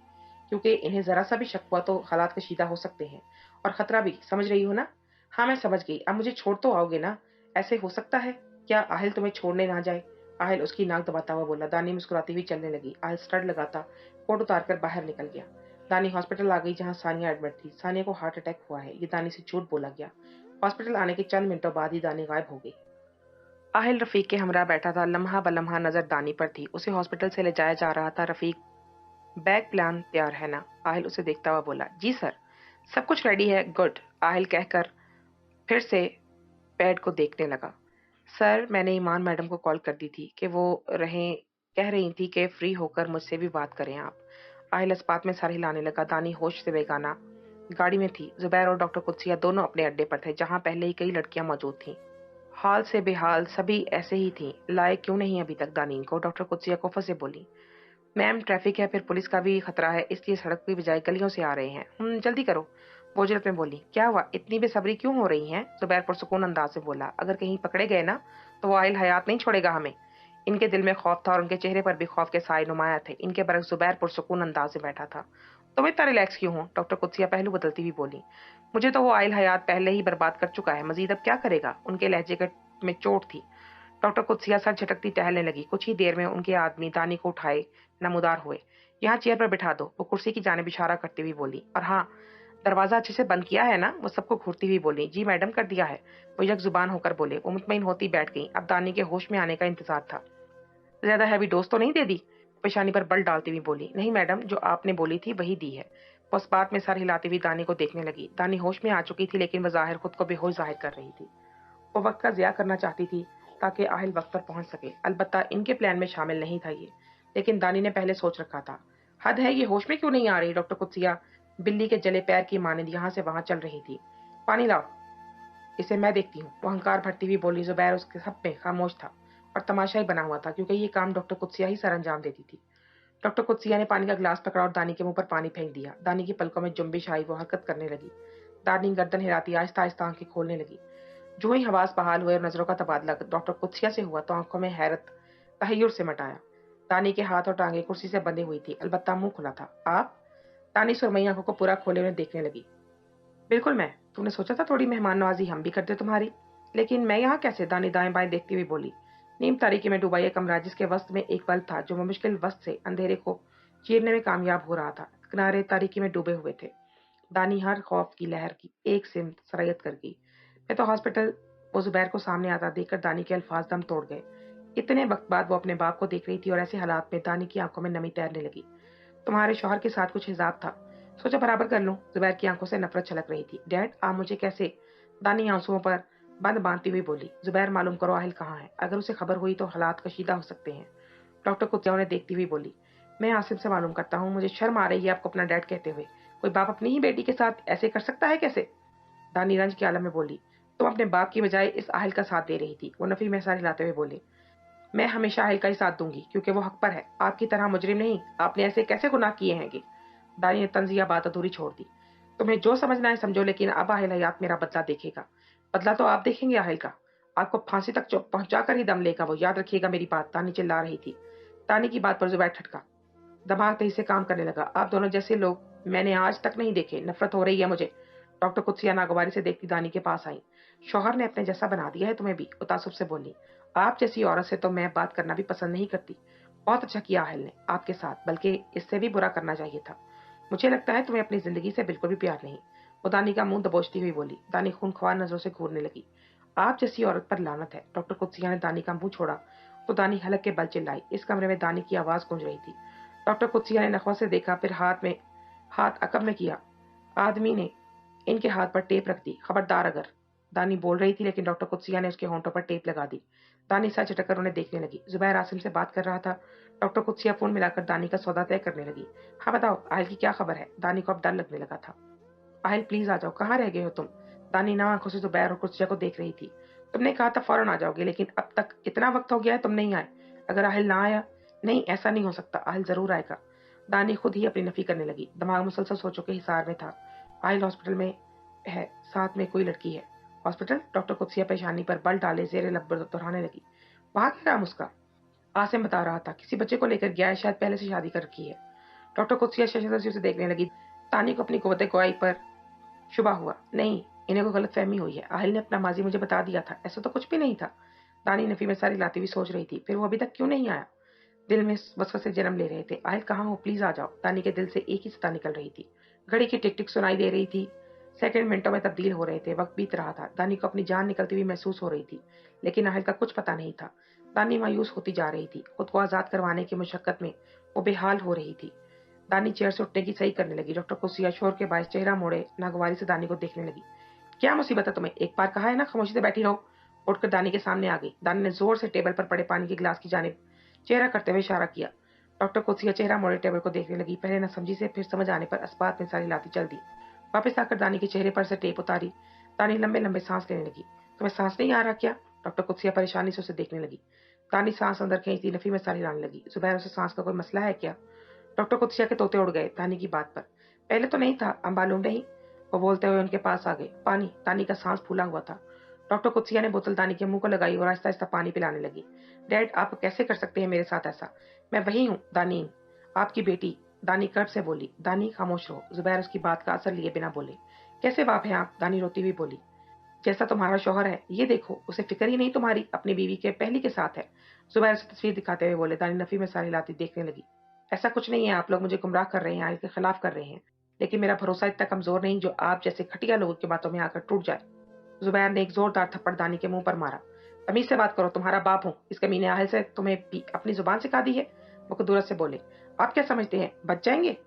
क्योंकि इन्हें जरा सा भी शक हुआ तो हालात कशीदा हो सकते हैं, और खतरा भी, समझ रही हो ना? हाँ मैं समझ गई, अब मुझे छोड़ तो आओगे ना? ऐसे हो सकता है क्या आहिल तुम्हें छोड़ने ना जाए? आहिल उसकी नाक दबाता हुआ बोला। दानी मुस्कुराती हुई चलने लगी। आहिल स्टड लगाता कोट उतार कर बाहर निकल गया। दानी हॉस्पिटल आ गई जहां सानिया एडमिट थी। सानिया को हार्ट अटैक हुआ है, ये दानी से झूठ बोला गया। हॉस्पिटल आने के चंद मिनटों बाद ही दानी गायब हो गई। आहिल रफीक के हमरा बैठा था। लम्हा बलम्हा नजर दानी पर थी। उसे हॉस्पिटल से ले जाया जा रहा था। रफीक, बैग प्लान तैयार है ना? आहिल उसे देखता हुआ बोला। जी सर, सब कुछ रेडी है। गुड, आहिल कहकर फिर से पैड को देखने लगा। सर, मैंने ईमान मैडम को कॉल कर दी थी कि वो रहें, कह रही थी कि फ्री होकर मुझसे भी बात करें आप। आहिल इस्पात में सर हिलाने लगा। दानी होश से बेगाना गाड़ी में थी। जुबैर और डॉक्टर कुदसिया दोनों अपने अड्डे पर थे, जहां पहले ही कई लड़कियां मौजूद थीं। हाल से बेहाल सभी ऐसे ही थीं। लाए क्यों नहीं अभी तक दानी को? डॉक्टर कुदसिया कोफा से बोली। मैम, ट्रैफिक है, फिर पुलिस का भी खतरा है, इसलिए सड़क की बजाय गलियों से आ रहे हैं। जल्दी करो, वो जरूरत में बोली। क्या हुआ, इतनी बेसब्री क्यों हो रही हैं? जुबैर पुरसुकून अंदाज से बोला। अगर कहीं पकड़े गए ना तो वो आइल हयात नहीं छोड़ेगा हमें। इनके दिल में खौफ था और उनके चेहरे पर भी खौफ के साए नुमाया थे। इनके बरक्स जुबैर पुरसुकून अंदाज से बैठा था। तुम इतना रिलैक्स क्यों हो? डॉक्टर कुदसिया पहलू बदलती हुई बोली। मुझे तो वो आइल हयात पहले ही बर्बाद कर चुका है, मजीद अब क्या करेगा? उनके लहजे में चोट थी। डॉक्टर कुदसिया सर झटकती टहलने लगी। कुछ ही देर में उनके आदमी दानी को उठाए नमूदार हुए। यहाँ चेयर पर बिठा दो, वो कुर्सी की जानिब इशारा करती हुई बोली। और हाँ, दरवाजा अच्छे से बंद किया है ना? वो सबको घूरती हुई बोली। जी मैडम, कर दिया है, वो यक जुबान होकर बोले। वो मुतमईन होती बैठ गई। अब दानी के होश में आने का इंतजार था। ज्यादा हैवी डोज तो नहीं दे दी? पेशानी पर बल डालती हुई बोली। नहीं मैडम, जो आपने बोली थी वही दी है। वो उस बात में सर हिलाती हुई दानी को देखने लगी। दानी होश में आ चुकी थी, लेकिन वह जाहिर खुद को बेहोश जाहिर कर रही थी। वो वक्त का ज़िया करना चाहती थी ताकि आहिल वक्त पर पहुंच सके। अलबत्ता इनके प्लान में शामिल नहीं था ये, लेकिन दानी ने पहले सोच रखा था। हद है, ये होश में क्यों नहीं आ रही? डॉक्टर कुदसिया बिल्ली के जले पैर की मानिंद यहाँ से वहां चल रही थी। पानी लाओ, इसे मैं देखती हूँ, वो अहंकार भरती हुई बोली। जुबैर उसके सब में खामोश था और तमाशा ही बना हुआ था, क्योंकि ये काम डॉक्टर कुदसिया ही सर अंजाम देती थी। डॉक्टर कुदसिया ने पानी का गिलास पकड़ा और दानी के मुंह पर पानी फेंक दिया। दानी की पलकों में जुम्बिश आई, वो हरकत करने लगी। दानी गर्दन हिलाती आहिस्ता आहिस्ता आंखें खोलने लगी। जो ही हवास बहाल हुए और नजरों का तबादला डॉक्टर कुदसिया से हुआ तो आंखों में हैरत तहय्युर से मटाया। दानी के हाथ और टांगे कुर्सी से बंधी हुई थी, अलबत्ता मुंह खुला था। आप? दानी सुरमई आंखों को पूरा खोले हुए देखने लगी। बिल्कुल मैं। तूने सोचा था थोड़ी मेहमान नवाजी हम भी करते तुम्हारी, लेकिन मैं यहाँ कैसे? दानी दाएं बाएं देखती हुई बोली। नीम तारीकी में डूबा यह कमरा, जिसके वस्त में एक बल्ब था जो मुश्किल वस्त से अंधेरे को चीरने में कामयाब हो रहा था, किनारे तारीकी में डूबे हुए थे। दानी हर खौफ की लहर की एक सिमत सरयत कर गई। मैं तो हॉस्पिटल, वो जुबैर को सामने आता देखकर दानी के अल्फाज दम तोड़ गए। इतने वक्त बाद वो अपने बाप को देख रही थी और ऐसे हालात में दानी की आंखों में नमी तैरने लगी। तुम्हारे शौहर के साथ कुछ हिसाब था, सोचा बराबर कर लूं। जुबैर की आंखों से नफरत छलक रही थी। डैड, आप मुझे कैसे? दानी आंसुओं पर बंद बांधती हुई बोली। जुबैर, मालूम करो आहिल कहाँ है, अगर उसे खबर हुई तो हालात कशीदा हो सकते हैं। डॉक्टर कुत्तिया उन्हें देखती हुई बोली। मैं आसिम से मालूम करता हूँ, मुझे शर्म आ रही है आपको अपना डैड कहते हुए। कोई बाप अपनी ही बेटी के साथ ऐसे कर सकता है कैसे? दानी रंज के आलम में बोली। तुम अपने बाप की बजाय इस आहिल का साथ दे रही थी। वो नफी में सर हिलाते हुए बोले। मैं हमेशा आहिल का ही साथ दूंगी, क्योंकि वो हक पर है, आपकी तरह मुजरिम नहीं। आपने ऐसे कैसे गुनाह किए हैं? दानी ने तंजिया बात अधूरी छोड़ दी। तुम्हें जो समझना है समझो, लेकिन अब आहिल हयात मेरा बदला देखेगा। बदला तो आप देखेंगे आहिल का, आपको फांसी तक पहुंचा कर ही दम लेगा वो, याद रखिएगा मेरी बात। दानी चिल्ला रही थी। दानी की बात पर जुबैर ठटका। दिमाग तेजी से काम करने लगा। आप दोनों जैसे लोग मैंने आज तक नहीं देखे, नफरत हो रही है मुझे। डॉक्टर कुदसिया नागवारी से देखती दानी के पास आई। शौहर ने अपने जैसा बना दिया है तुम्हें भी, वो तासुब से बोली। आप जैसी औरत से तो मैं बात करना भी पसंद नहीं करती। बहुत अच्छा किया आहिल ने आपके साथ, बल्कि इससे भी बुरा करना चाहिए था। मुझे लगता है तुम्हें अपनी जिंदगी से बिल्कुल भी प्यार नहीं, वो दानी का मुंह दबोचती हुई बोली। दानी खूनख्वार नजरों से घूरने लगी। आप जैसी औरत पर लानत है। डॉक्टर कुदसिया ने दानी का मुंह छोड़ा तो दानी हलक के बल चिल्लाई। इस कमरे में दानी की आवाज गूंज रही थी। डॉक्टर कुत्सिया ने नखों से देखा, फिर हाथ अकब में किया। आदमी ने इनके हाथ पर टेप रख दी। खबरदार अगर। दानी बोल रही थी, लेकिन डॉक्टर कुत्सिया ने उसके होंठों पर टेप लगा दी। दानी सर झटक कर उन्हें देखने लगी। जुबैर आसिम से बात कर रहा था। डॉक्टर कुत्सिया फोन मिलाकर दानी का सौदा तय करने लगी। हाँ बताओ, आहिल की क्या खबर है? दानी को अब डर लगने लगा था। आहिल प्लीज आ जाओ, कहाँ रह गए हो तुम? दानी ना आंखों से जुबैर और कुत्सिया को देख रही थी। तुमने कहा था फौरन आ जाओगे, लेकिन अब तक इतना वक्त हो गया है, तुम नहीं आए। अगर आहिल ना आया? नहीं, ऐसा नहीं हो सकता, आहिल जरूर आएगा। दानी खुद ही अपनी नफी करने लगी। दिमाग मुसलसल सोचों के हिसार में था। आहिल हॉस्पिटल में है, साथ में कोई लड़की है। हॉस्पिटल? डॉक्टर कुत्सिया पेशानी पर बल डाले जेर लब दोहराने लगी। वहां क्या काम उसका? आसिम बता रहा था, किसी बच्चे को लेकर गया है, शायद पहले से शादी कर रखी है। डॉक्टर कुत्सिया शशि से देखने लगी। दानी को अपनी कुव्वत गवाही पर शुबा हुआ। नहीं, इन्हें कोई गलतफहमी हुई है। आहिल ने अपना माजी मुझे बता दिया था, ऐसा तो कुछ भी नहीं था। दानी नफी में सारी लाती हुई सोच रही थी, फिर वो अभी तक क्यों नहीं आया? दिल में वसवसे जन्म ले रहे थे। आहिल कहाँ हो, प्लीज आ जाओ। दानी के दिल से एक ही सता निकल रही थी। घड़ी की टिक टिक सुनाई दे रही थी। सेकंड मिनटों में तब्दील हो रहे थे। वक्त बीत रहा था। दानी को अपनी जान निकलती हुई महसूस हो रही थी, लेकिन आहिल का कुछ पता नहीं था। दानी मायूस होती जा रही थी। खुद को आजाद करवाने की मुशक्कत में वो बेहाल हो रही थी। दानी चेयर से उठने की सही करने लगी। डॉक्टर कुसिया शोर के बायस चेहरा मोड़े नागवारी से दानी को देखने लगी। क्या मुसीबत है तुम्हें? एक बार कहा है ना, खामोशी से बैठी रहो। उठकर दानी के सामने आ गई। दानी ने जोर से टेबल पर पड़े पानी के गिलास की जानिब चेहरा करते हुए इशारा किया। डॉक्टर कुत्सिया चेहरा मोड़े टेबल को देखने लगी। पहले न समझी से, फिर समझ आने पर अस्पात में सारी लाती चल दी। वापस आकर दानी के चेहरे पर से टेप उतारी। दानी लंबे लंबे सांस लेने लगी। तुम्हें सांस नहीं आ रहा क्या? डॉक्टर कुत्सिया परेशानी से उसे देखने लगी। दानी सांस अंदर खींचती नफी में सारी लाने लगी। जुबैर, उसे सांस का कोई मसला है क्या? डॉक्टर कुत्सिया के तोते उड़ गए दानी की बात पर। पहले तो नहीं था, अब मालूम नहीं। वो बोलते हुए उनके पास आ गए। पानी? दानी का सांस फूला हुआ था। डॉक्टर कुत्सिया ने बोतल दानी के मुंह को लगाई और आहिस्ता आहिस्ता पानी पिलाने लगी। डैड, आप कैसे कर सकते हैं मेरे साथ ऐसा? मैं वही हूँ दानी, आपकी बेटी। दानी कर्ब से बोली। दानी खामोश रहो। जुबैर उसकी बात का असर लिए बिना बोले। कैसे बाप हैं आप? दानी रोती हुई बोली। जैसा तुम्हारा शौहर है, ये देखो, उसे फिक्र ही नहीं तुम्हारी, अपनी बीवी के पहली के साथ है। जुबैर उसे तस्वीर दिखाते हुए बोले। दानी नफी में सारी लाती देखने लगी। ऐसा कुछ नहीं है, आप लोग मुझे गुमराह कर रहे हैं, आइल के खिलाफ कर रहे हैं। लेकिन मेरा भरोसा इतना कमजोर नहीं जो आप जैसे घटिया लोगों की बातों में आकर टूट जाए। जुबैर ने एक जोरदार थप्पड़ दानी के मुंह पर मारा। तमीज से बात करो, तुम्हारा बाप हूं। इस कमीने आहिल से तुम्हें अपनी जुबान सिखा दी है? वो कुदरत से बोले। आप क्या समझते हैं, बच जाएंगे?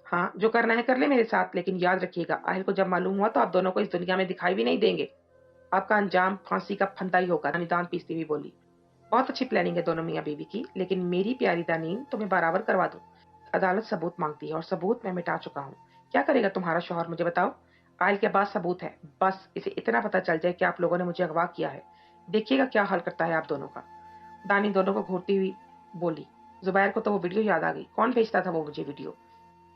हाँ, जो करना है कर ले मेरे साथ, लेकिन याद रखिएगा, आहिल को जब मालूम हुआ तो आप दोनों को इस दुनिया में दिखाई भी नहीं देंगे। आपका अंजाम फांसी का फंदा ही होगा। दानी दांत पीसती हुई बोली। बहुत अच्छी प्लानिंग है दोनों मियाँ बीवी की, लेकिन मेरी प्यारी दानीन, तुम्हें बराबर करवा दूं। अदालत सबूत मांगती है और सबूत मैं मिटा चुका हूँ। क्या करेगा तुम्हारा शौहर, मुझे बताओ। आयल के पास सबूत है, बस इसे इतना पता चल जाए कि आप लोगों ने मुझे अगवा किया है। देखिएगा क्या हाल करता है आप दोनों का। दानी दोनों को घूरती हुई बोली। जुबैर को तो वो वीडियो याद आ गई। कौन भेजता था वो मुझे वीडियो?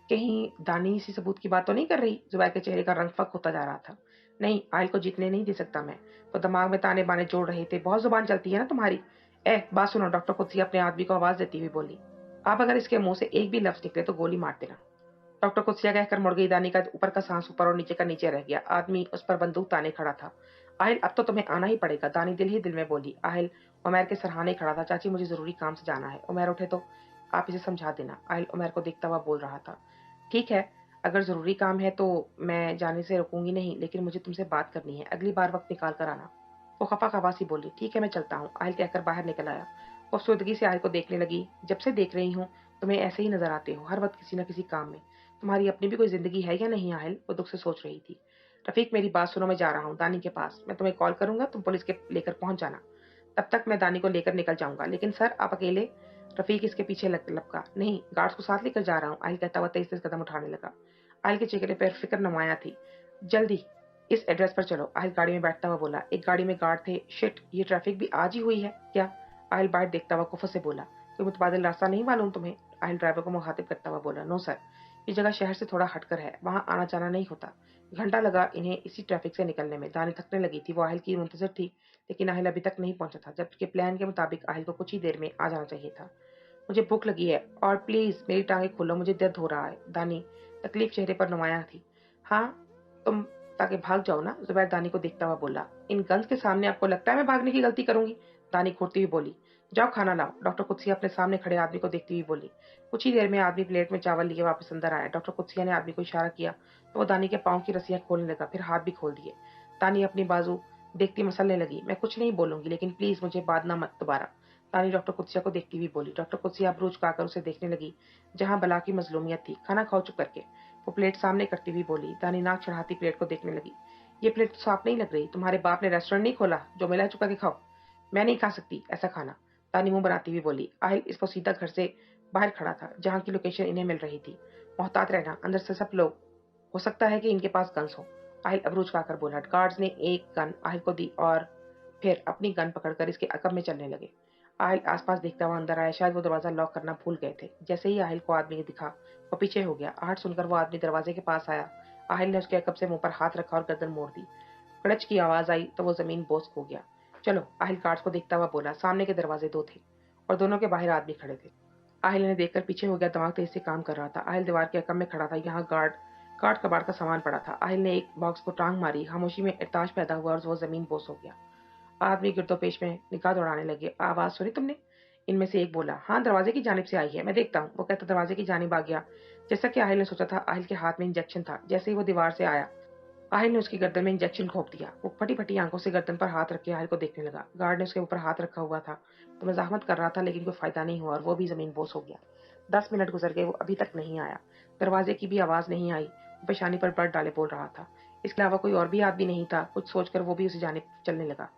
कहीं दानी इसी सबूत की बात तो नहीं कर रही? जुबैर के चेहरे का रंग फक होता जा रहा था। नहीं, आयल को जीतने नहीं दे सकता मैं। वो दिमाग में ताने बाने जोड़ रहे थे। बहुत जुबान चलती है ना तुम्हारी। बात सुनो। डॉक्टर कुत्सी अपने आदमी को आवाज देती हुई बोली। आप अगर इसके मुंह से एक भी लफ्ज निकले तो गोली मार देना। डॉक्टर कुत्सिया कहकर मुड़ गई। दानी का ऊपर का सांस ऊपर और नीचे का नीचे रह गया। आदमी उस पर बंदूक ताने खड़ा था। आहिल, अब तो तुम्हें आना ही पड़ेगा। दानी दिल ही दिल में बोली। आहिल उमैर के सरहाने खड़ा था। चाची, मुझे जरूरी काम से जाना है। उमैर उठे तो आप इसे समझा देना। आहिल उमैर को देखता हुआ बोल रहा था। ठीक है, अगर जरूरी काम है तो मैं जाने से रुकूंगी नहीं, लेकिन मुझे तुमसे बात करनी है। अगली बार वक्त निकाल कर आना। वो खफा खफासी बोली। ठीक है, मैं चलता हूँ। आहिल कहकर बाहर निकल आया। वो अफसुदगी से आहिल को देखने लगी। जब से देख रही हूँ तुम्हें ऐसे ही नजर आते हो, हर वक्त किसी न किसी काम में। तुम्हारी अपनी भी कोई जिंदगी है या नहीं आहिल? वो दुख से सोच रही थी। रफीक, मेरी बात सुनो, मैं जा रहा हूँ दानी के पास। मैं तुम्हें कॉल करूंगा, तुम पुलिस के लेकर पहुंच जाना। तब तक मैं दानी को लेकर निकल जाऊंगा। लेकिन सर, आप अकेले? रफीक इसके पीछे लपका। नहीं, गार्ड्स को साथ लेकर जा रहा हूँ। आहिल कहता हुआ तेज तेज कदम उठाने लगा। आहिल के चेहरे पर फिक्र नुमाया थी। जल्दी इस एड्रेस पर चलो। आहिल गाड़ी में बैठता हुआ बोला। एक गाड़ी में गार्ड थे। शिट, ये ट्रैफिक भी आज ही हुई है क्या? आहिल बाहर देखता हुआ कुफर से बोला। कोई मुतबादिल रास्ता नहीं मालूम तुम्हें? आहिल ड्राइवर को मुखातिब करता हुआ बोला। नो सर, ये जगह शहर से थोड़ा हटकर है, वहां आना जाना नहीं होता। घंटा लगा इन्हें इसी ट्रैफिक से निकलने में। दानी थकने लगी थी। वो आहिल की मुंतजर थी, लेकिन आहिल अभी तक नहीं पहुंचा था, जबकि प्लान के मुताबिक आहिल को कुछ ही देर में आ जाना चाहिए था। मुझे भूख लगी है और प्लीज मेरी टांगें खोलो, मुझे दर्द हो रहा है। दानी तकलीफ चेहरे पर नुमाया थी। हाँ, तुम ताकि भाग जाओ ना। जुबैर दानी को देखता हुआ बोला। इन गन्स के सामने आपको लगता है मैं भागने की गलती करूंगी? दानी घूरती हुई बोली। जाओ खाना लाओ। डॉक्टर कुत्सिया अपने सामने खड़े आदमी को देखती हुई बोली। कुछ ही देर में आदमी प्लेट में चावल लिए वापस अंदर आया। डॉक्टर कुत्सिया ने आदमी को इशारा किया तो वो दानी के पाँव की रस्सियां खोलने लगा, फिर हाथ भी खोल दिए। दानी अपनी बाजू देखती मसलने लगी। मैं कुछ नहीं बोलूंगी, लेकिन प्लीज मुझे बांधना मत दोबारा। तानी डॉक्टर कुत्सिया को देखती हुई बोली। डॉक्टर कुत्सिया अब रुचका कर उसे देखने लगी, जहाँ बला की मजलूमियत थी। खाना खाओ चुप करके। वो प्लेट सामने करती हुई बोली। तानी नाक चढ़ाती प्लेट को देखने लगी। ये प्लेट तो साफ नहीं लग रही। तुम्हारे बाप ने रेस्टोरेंट नहीं खोला? जो मिला है चुका के खाओ। मैं नहीं खा सकती ऐसा खाना, तानी मुंह बनाती हुई बोली। आहिल इस सीधा घर से बाहर खड़ा था, जहाँ की लोकेशन इन्हें मिल रही थी। मोहतात रहना, अंदर से सब लोग, हो सकता है कि इनके पास गन्स हो। आहिल अबरूज खाकर बोला। गार्ड्स ने एक गन आहिल को दी और फिर अपनी गन पकड़कर इसके अकब में चलने लगे। आहिल आसपास देखता हुआ अंदर आया। शायद वो दरवाजा लॉक करना भूल गए थे। जैसे ही आहिल को आदमी दिखा, वो पीछे हो गया। आहट सुनकर वो आदमी दरवाजे के पास आया। आहिल ने उसके अकब से मुंह पर हाथ रखा और गर्दन मोड़ दी। कड़च की आवाज आई तो वो जमीन बोस हो गया। चलो, आहिल गार्ड्स को देखता हुआ बोला। सामने के दरवाजे दो थे और दोनों के बाहर आदमी खड़े थे। आहिल ने देखकर पीछे हो गया। दिमाग तेज से काम कर रहा था। आहिल दीवार के अकब में खड़ा था। यहाँ काट कबाड़ का सामान पड़ा था। आहिल ने एक बॉक्स को टांग मारी। खामोशी में इरताज पैदा हुआ और वो जमीन बोस हो गया। आदमी गिरदोपेश में निगाह दौड़ाने लगे। आवाज सुनी तुमने? इनमें से एक बोला। हाँ, दरवाजे की जानिब से आई है, मैं देखता हूँ। वो कहता दरवाजे की जानिब आ गया। जैसा कि आहिल ने सोचा था, आहिल के हाथ में इंजेक्शन था। जैसे ही वो दीवार से आया, आहिल ने उसकी गर्दन में इंजेक्शन घोंप दिया। वो फटी फटी आंखों से गर्दन पर हाथ रख के आहिल को देखने लगा। गार्ड ने उसके ऊपर हाथ रखा हुआ था तो मजाहमत कर रहा था, लेकिन कोई फायदा नहीं हुआ और वो भी जमीन बोस हो गया। 10 मिनट गुजर गए, वो अभी तक नहीं आया। दरवाजे की भी आवाज नहीं आई। वो पेशानी पर ब्लड डाले बोल रहा था। इसके अलावा कोई और भी आदमी नहीं था। कुछ सोचकर वो भी उसे जाने चलने लगा।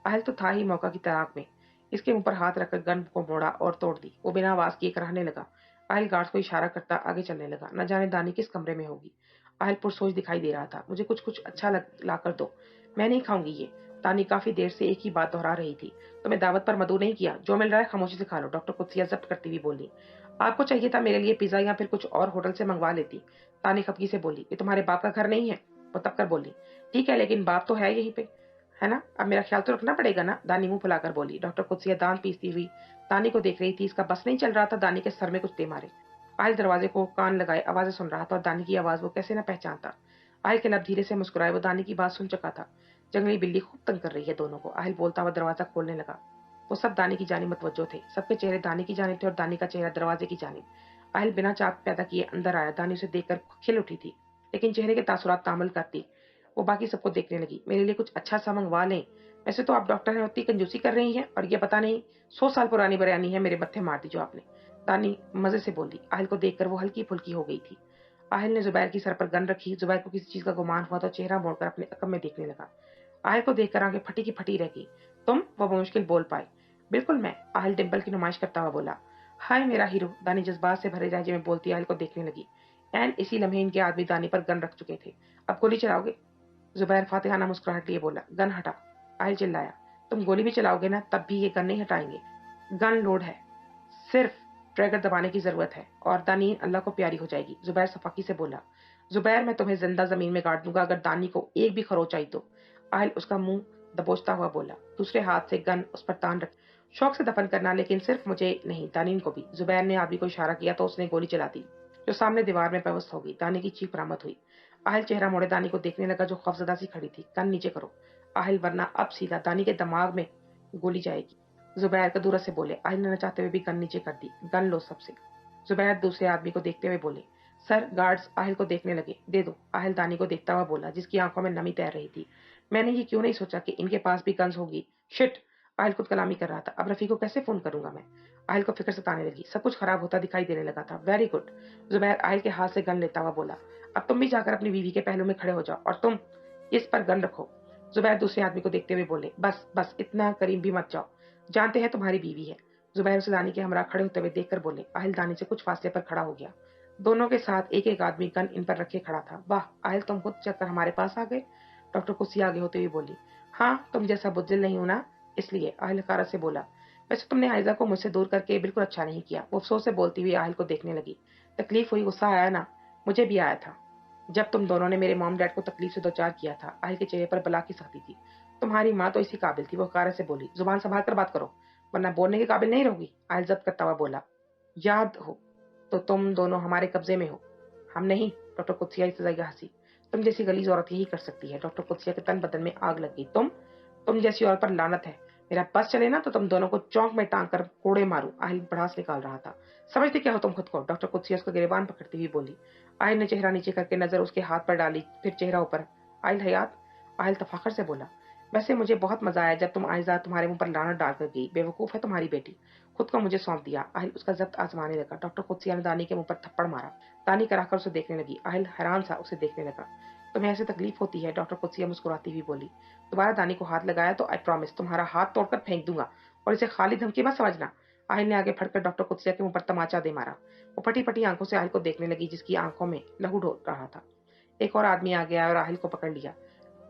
आहल तो था ही मौका की तलाक में। इसके मुंह पर हाथ रखकर गन को मोड़ा और तोड़ दी। वो बिना आवाज किए कराहने लगा। आहल गार्ड्स को इशारा करता आगे चलने लगा। न जाने दानी किस कमरे में होगी। आहल पुरसोच दिखाई दे रहा था। मुझे कुछ कुछ अच्छा ला कर दो, मैं नहीं खाऊंगी ये। तानी काफी देर से एक ही बात दोहरा रही थी। तुम्हें दावत पर मदऊ नहीं किया, जो मिल रहा है खामोशी से खा लो, डॉक्टर कुत्सिया जब्त करती हुई बोली। आपको चाहिए था मेरे लिए पिज्जा या फिर कुछ और होटल से मंगवा लेती। तानी खपकी से बोली। ये तुम्हारे बाप का घर नहीं है? वो तब कर बोली। ठीक है, लेकिन बाप तो है यहीं पे, है ना? अब मेरा ख्याल तो रखना पड़ेगा ना, दानी मुंह फुलाकर बोली। डॉक्टर कुत्सिया दांत पीसती हुई दानी को देख रही थी। इसका बस नहीं चल रहा था दानी के सर में कुछ दे मारे। आहिल दरवाजे को कान लगाए आवाजें सुन रहा था और दानी की आवाज वो कैसे न पहचानता। आहिल के लब धीरे से मुस्कुराए। वो दानी की बात सुन चुका था। जंगली बिल्ली खूब तंग कर रही है दोनों को। आहिल बोलता हुआ दरवाजा खोलने लगा। वो सब दानी की जानिब मुतवज्जो थे। सबके चेहरे दानी की जानिब थे और दानी का चेहरा दरवाजे की जानिब। आहिल बिना चाक पैदा किए अंदर आया। दानी उसे देखकर खिल उठी थी, लेकिन चेहरे के तासुरात तामल करती। वो बाकी सबको देखने लगी। मेरे लिए कुछ अच्छा सा मंगवा लें। वैसे तो आप डॉक्टर हैं, उतनी कंजूसी कर रही हैं, और ये पता नहीं 100 साल पुरानी बयानी है, मेरे मत्थे मार दी जो आपने। दानी मजे से बोली। आहिल को देखकर वो हल्की फुल्की हो गई थी। आहिल ने जुबैर की सर पर गन रखी। जुबैर को किसी चीज का गुमान हुआ तो चेहरा मोड़कर अपने अकब में देखने लगा। आहिल को देखकर आंखें फटी की फटी रह गई। तुम? वो मुश्किल बोल पाए। बिल्कुल मैं, आहिल डिम्पल की नुमाइश करता हुआ बोला। हाय मेरा हीरो, दानी जज्बात से भरे लहजे में बोलती आहिल को देखने लगी। एन इसी लम्हे इनके आदमी दानी पर गन रख चुके थे। अब गोली चलाओगे? जुबैर फातिहाना मुस्कुराहट लिए बोला। गन हटा। आहिल चिल्लाया। तुम गोली भी चलाओगे ना, तब भी ये गन नहीं हटाएंगे। गन लोड है, सिर्फ ट्रिगर दबाने की जरूरत है और दानी अल्लाह को प्यारी हो जाएगी। जुबैर सफाकी से बोला। जुबैर, मैं तुम्हें जिंदा जमीन में गाड़ दूंगा अगर दानी को एक भी खरोच आई तो। आहिल उसका मुंह दबोचता हुआ बोला। दूसरे हाथ से गन उस पर तान रख। शौक से दफन करना, लेकिन सिर्फ मुझे नहीं, दानीन को भी। जुबैर ने आदमी को इशारा किया तो उसने गोली चला दी, जो सामने दीवार में पेवस्त हो गई। दानी की चीख बरामद हुई। आहिल चेहरा मोड़े दानी को देखने लगा, जो खौफजदा सी खड़ी थी। गन नीचे करो आहिल, वरना अब सीधा दानी के दिमाग में गोली जाएगी। जुबैर कदूरत से बोले। आहिल ने चाहते हुए भी गन नीचे कर दी। गन लो सबसे। जुबैर दूसरे आदमी को देखते हुए बोले। सर, गार्ड्स आहिल को देखने लगे। दे दो, आहिल दानी को देखता हुआ बोला, जिसकी आंखों में नमी तैर रही थी। मैंने ये क्यों नहीं सोचा कि इनके पास भी गन्स होगी। शिट, आहिल खुद कलामी कर रहा था। अब रफी को कैसे फोन करूंगा मैं? आहिल को फिक्र सताने लगी। सब कुछ खराब होता दिखाई देने लगा था। वेरी गुड, जुबैर आहिल के हाथ से गन लेता हुआ बोला। अब तुम भी जाकर अपनी बीवी के पहलू में खड़े हो जाओ और तुम इस पर गन रखो। जुबैर दूसरे आदमी को देखते हुए बोले। बस बस, इतना करीब भी मत जाओ, जानते हैं तुम्हारी बीवी है। जुबैर उसे दानी के हमरा खड़े होते हुए देखकर बोले। आहिल दानी से कुछ फासले पर खड़ा हो गया। दोनों के साथ एक एक आदमी गन इन पर रखे खड़ा था। वाह आहिल, तुम खुद चलकर हमारे पास आ गए। डॉक्टर कुर्सी आगे होते हुए बोली। हाँ, तुम जैसा बुज़दिल नहीं हो ना, इसलिए, आहिल हकारत से बोला। वैसे तुमने आयजा को मुझसे दूर करके बिल्कुल अच्छा नहीं किया। वो अफसोस से बोलती हुई आहिल को देखने लगी। तकलीफ हुई, गुस्सा आया ना? मुझे भी आया था, जब तुम दोनों ने मेरे मॉम डैड को तकलीफ से दो चार किया था। आहिल के चेहरे पर बला की सख्ती थी। तुम्हारी माँ तो इसी काबिल थी। वो हकारत से बोली। जुबान संभाल कर बात करो, वरना बोलने के काबिल नहीं रहोगी। आहिल जब्त करता हुआ बोला। याद हो तो तुम दोनों हमारे कब्जे में हो, हम नहीं। डॉक्टर कुत्सिया इस्तज़ाइया हंसी। तुम जैसी गलीज औरत यही कर सकती है। डॉक्टर कुत्सिया के तन बदन में आग लग गई। तुम जैसी औरत पर लानत है। मेरा बस चले ना तो तुम दोनों को चौंक में टांग कर कोड़े मारूं। आहिल भड़ास निकाल रहा था। समझते क्या हो तुम खुद को? डॉक्टर कुत्सिया उसका गिरेबान पकड़ती हुई बोली। आहिल ने चेहरा नीचे करके नजर उसके हाथ पर डाली, फिर चेहरा ऊपर। आहिल हयात? आहिल तफाखर से बोला। वैसे मुझे बहुत मजा आया जब तुम आयजा तुम्हारे मुंह पर लानत डालकर गई। बेवकूफ है तुम्हारी बेटी। खुद को मुझे सौंप दिया। आहिल उसका जब्त आजमाने लगा। डॉक्टर कुदसिया ने दानी के मुंह पर थप्पड़ मारा। दानी कराकर उसे देखने लगी। आहिल हैरान सा उसे देखने लगा। तुम्हें ऐसे तकलीफ होती है? डॉक्टर कुदसिया मुस्कुराती हुई बोली। दोबारा दानी को हाथ लगाया तो आई प्रॉमिस तुम्हारा हाथ तोड़कर फेंक दूंगा, और इसे खाली धमकी मत समझना। आहिल ने आगे बढ़कर डॉक्टर कुदसिया के मुंह पर तमाचा दे मारा। वो फटी फटी आंखों से आहिल को देखने लगी, जिसकी आंखों में लहू ढो रहा था। एक और आदमी आ गया और आहिल को पकड़ लिया।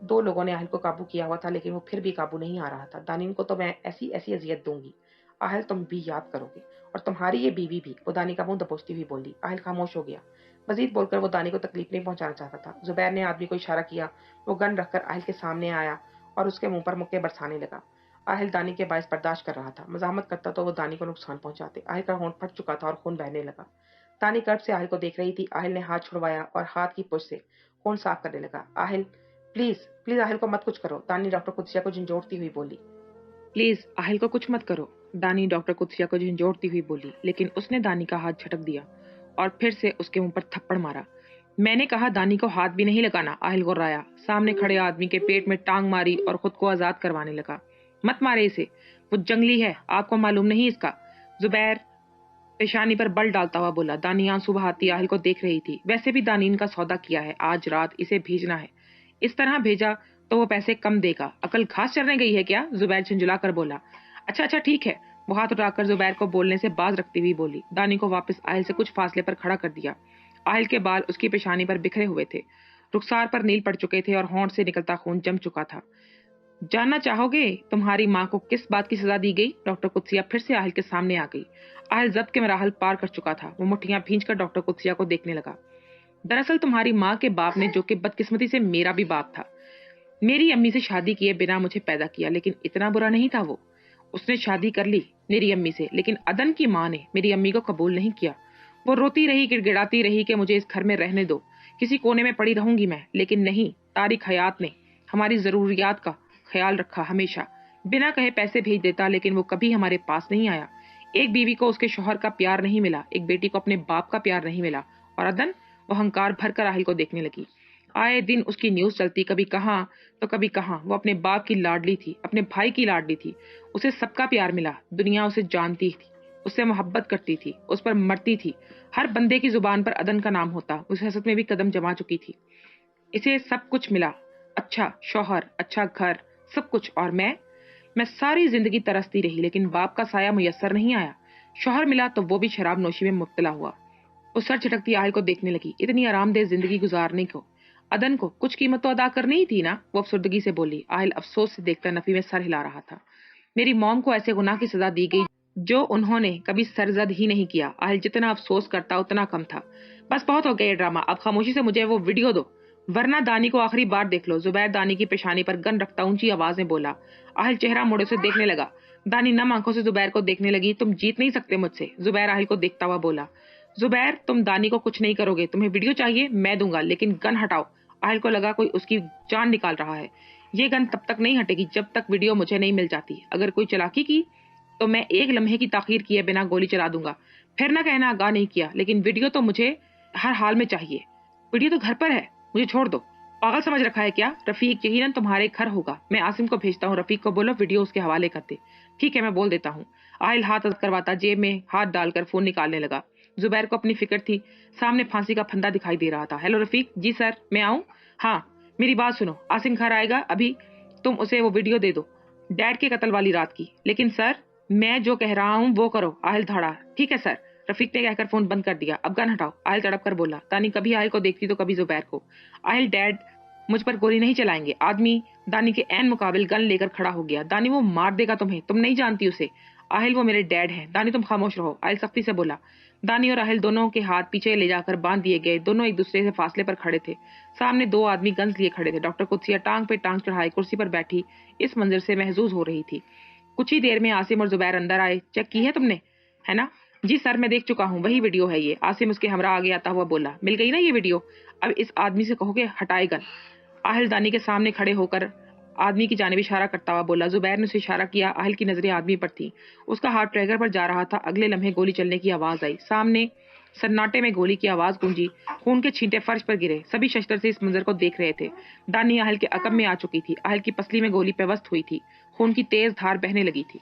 2 लोगों ने आहिल को काबू किया हुआ था, लेकिन वो फिर भी काबू नहीं आ रहा था। दानिन को तो मैं ऐसी-ऐसी अज़ियत दूँगी, आहिल तुम भी याद करोगे, और तुम्हारी ये बीवी भी। वो दानी का मुँह दबोचती हुई बोली। आहिल खामोश हो गया। मज़ीद बोलकर वो दानी को तकलीफ नहीं पहुँचाना चाहता था। ज़ुबैर ने आदमी को इशारा किया। वो गन रखकर आहिल के सामने आया और उसके मुँह पर मुक्के बरसाने लगा। आहिल दानी के बाइस बर्दाश्त कर रहा था। मज़ाहमत करता तो वो दानी को नुकसान पहुँचाते। आहिल का होंठ फट चुका था और खून बहने लगा। दानी कर्ब से आहिल को देख रही थी। आहिल ने हाथ छुड़वाया और हाथ की पुश से खून साफ करने लगा। आहिल प्लीज प्लीज आहिल को मत कुछ करो, दानी डॉक्टर कुदसिया को झंझोड़ती हुई बोली। प्लीज आहिल को कुछ मत करो, दानी डॉक्टर कुदसिया को झंझोड़ती हुई बोली, लेकिन उसने दानी का हाथ झटक दिया और फिर से उसके मुंह पर थप्पड़ मारा। मैंने कहा दानी को हाथ भी नहीं लगाना, आहिल गुर्राया। सामने खड़े आदमी के पेट में टांग मारी और खुद को आजाद करवाने लगा। मत मारे इसे, वो जंगली है, आपको मालूम नहीं इसका। जुबैर पेशानी पर बल डालता हुआ बोला। दानी आंसू बहाती आहिल को देख रही थी। वैसे भी दानीन का सौदा किया है, आज रात इसे भेजना है। इस तरह भेजा तो वो पैसे कम देगा। अकल घास चरने गई है क्या? जुबैर झुंझुला कर बोला। अच्छा अच्छा ठीक है, वो हाथ उठाकर जुबैर को बोलने से बाज रखती हुई बोली। दानी को वापस आहिल से कुछ फासले पर खड़ा कर दिया। आहिल के बाल उसकी पेशानी पर बिखरे हुए थे, रुखसार पर नील पड़ चुके थे और होंठ से निकलता खून जम चुका था। जानना चाहोगे तुम्हारी माँ को किस बात की सजा दी गई? डॉक्टर कुदसिया फिर से आहिल के सामने आ गई। आहिल जब्त के मराहल पार कर चुका था। वो मुट्ठियां भींचकर डॉक्टर कुदसिया को देखने लगा। दरअसल तुम्हारी माँ के बाप ने, जो कि बदकिस्मती से मेरा भी बाप था, मेरी अम्मी से शादी किए बिना मुझे पैदा किया, लेकिन इतना बुरा नहीं था वो। उसने शादी कर ली मेरी अम्मी से, लेकिन अदन की माँ ने मेरी अम्मी को कबूल नहीं किया। वो रोती रही, गिड़गिड़ाती रही कि मुझे इस घर में रहने दो, किसी कोने में पड़ी रहूंगी मैं। लेकिन नहीं, तारिक हयात ने हमारी जरूरियात का ख्याल रखा हमेशा। बिना कहे पैसे भेज देता, लेकिन वो कभी हमारे पास नहीं आया। एक बीवी को उसके शौहर का प्यार नहीं मिला, एक बेटी को अपने बाप का प्यार नहीं मिला। और अदन, वो अहंकार भरकर आहिल को देखने लगी। आए दिन उसकी न्यूज चलती, कभी कहाँ तो कभी कहाँ। वो अपने बाप की लाडली थी, अपने भाई की लाडली थी। उसे सबका प्यार मिला, दुनिया उसे जानती थी, उससे मोहब्बत करती थी, उस पर मरती थी। हर बंदे की जुबान पर अदन का नाम होता। उस हसरत में भी कदम जमा चुकी थी। इसे सब कुछ मिला, अच्छा शौहर, अच्छा घर, सब कुछ। और मैं सारी जिंदगी तरसती रही, लेकिन बाप का साया मुयस्सर नहीं आया। शौहर मिला तो वो भी शराब नोशी में मुब्तला हुआ। वो सर झटकती आहिल को देखने लगी। इतनी आरामदेह जिंदगी गुजारने को अदन को कुछ कीमत तो अदा करनी ही थी ना। वो अफसुर्दगी से बोली। आहिल अफसोस से देखकर नफी में सर हिला रहा था। मेरी मॉम को ऐसे गुनाह की सजा दी गई जो उन्होंने कभी सरजद ही नहीं किया। आहिल जितना अफसोस करता उतना कम था। बस बहुत हो गया ये ड्रामा, अब खामोशी से मुझे वो वीडियो दो, वरना दानी को आखिरी बार देख लो। जुबैर दानी की पेशानी पर गन रखता ऊंची आवाज में बोला। आहिल चेहरा मोड़े से देखने लगा। दानी नम आंखों से जुबैर को देखने लगी। तुम जीत नहीं सकते मुझसे, जुबैर आहिल को देखता हुआ बोला। जुबैर, तुम दानी को कुछ नहीं करोगे। तुम्हें वीडियो चाहिए, मैं दूंगा, लेकिन गन हटाओ। आहिल को लगा कोई उसकी जान निकाल रहा है। ये गन तब तक नहीं हटेगी जब तक वीडियो मुझे नहीं मिल जाती। अगर कोई चालाकी की तो मैं एक लम्हे की ताखीर किए बिना गोली चला दूंगा। फिर ना कहना आगाह नहीं किया, लेकिन वीडियो तो मुझे हर हाल में चाहिए। वीडियो तो घर पर है, मुझे छोड़ दो। पागल समझ रखा है क्या? रफीक यकीनन तुम्हारे घर होगा। मैं आसिम को भेजता हूँ, रफीक को बोलो वीडियो उसके हवाले कर दे। ठीक है, मैं बोल देता हूँ। आहिल हाथ करवाता जेब में हाथ डालकर फोन निकालने लगा। जुबैर को अपनी फिक्र थी। सामने फांसी का फंदा दिखाई दे रहा था। हेलो रफीक। जी सर, मैं आऊँ? हाँ, मेरी बात सुनो, आसिम घर आएगा अभी, तुम उसे वो वीडियो दे दो, डैड के कत्ल वाली रात की। लेकिन सर, मैं जो कह रहा हूँ वो करो। आहिल धड़ा। ठीक है सर, रफीक ने कहकर फोन बंद कर दिया। अब गन हटाओ, आहिल तड़प कर बोला। दानी कभी आहिल को देखती तो कभी जुबैर को। आहिल, डैड मुझ पर गोली नहीं चलाएंगे। आदमी दानी के ऐन मुकाबिल गन लेकर खड़ा हो गया। दानी, वो मार देगा तुम्हें, तुम नहीं जानती उसे। आहिल, वो मेरे डैड हैं। दानी, तुम खामोश रहो, आहिल सख्ती से बोला। दानी और आहिल दोनों के हाथ पीछे ले जाकर बांध दिए गए। दोनों एक दूसरे से फासले पर खड़े थे। सामने 2 आदमी गन्स लिए खड़े थे। डॉक्टर कुदसिया टांग पे टांग चढ़ाए कुर्सी पर बैठी इस मंजर से महजूज हो रही थी। कुछ ही देर में आसिम और जुबैर अंदर आए। चेक की है तुमने, है ना? जी सर, मैं देख चुका हूँ, वही वीडियो है ये। आसिम उसके हमरा आगे आता हुआ बोला। मिल गई ना ये वीडियो? अब इस आदमी से कहोगे हटाए गन। आहिल दानी के सामने खड़े होकर आदमी की जानिब इशारा करता हुआ बोला। जुबैर ने उसे इशारा किया। आहिल की नजरें आदमी पर थी। उसका हाथ ट्रैगर पर जा रहा था। अगले लम्हे गोली चलने की आवाज आई। सामने सन्नाटे में गोली की आवाज गूंजी, खून के छींटे फर्श पर गिरे। सभी शस्त्र से इस मंजर को देख रहे थे। दानी आहल के अकब में आ चुकी थी। आहल की पसली में गोली पेवस्त हुई थी। खून की तेज धार बहने लगी थी।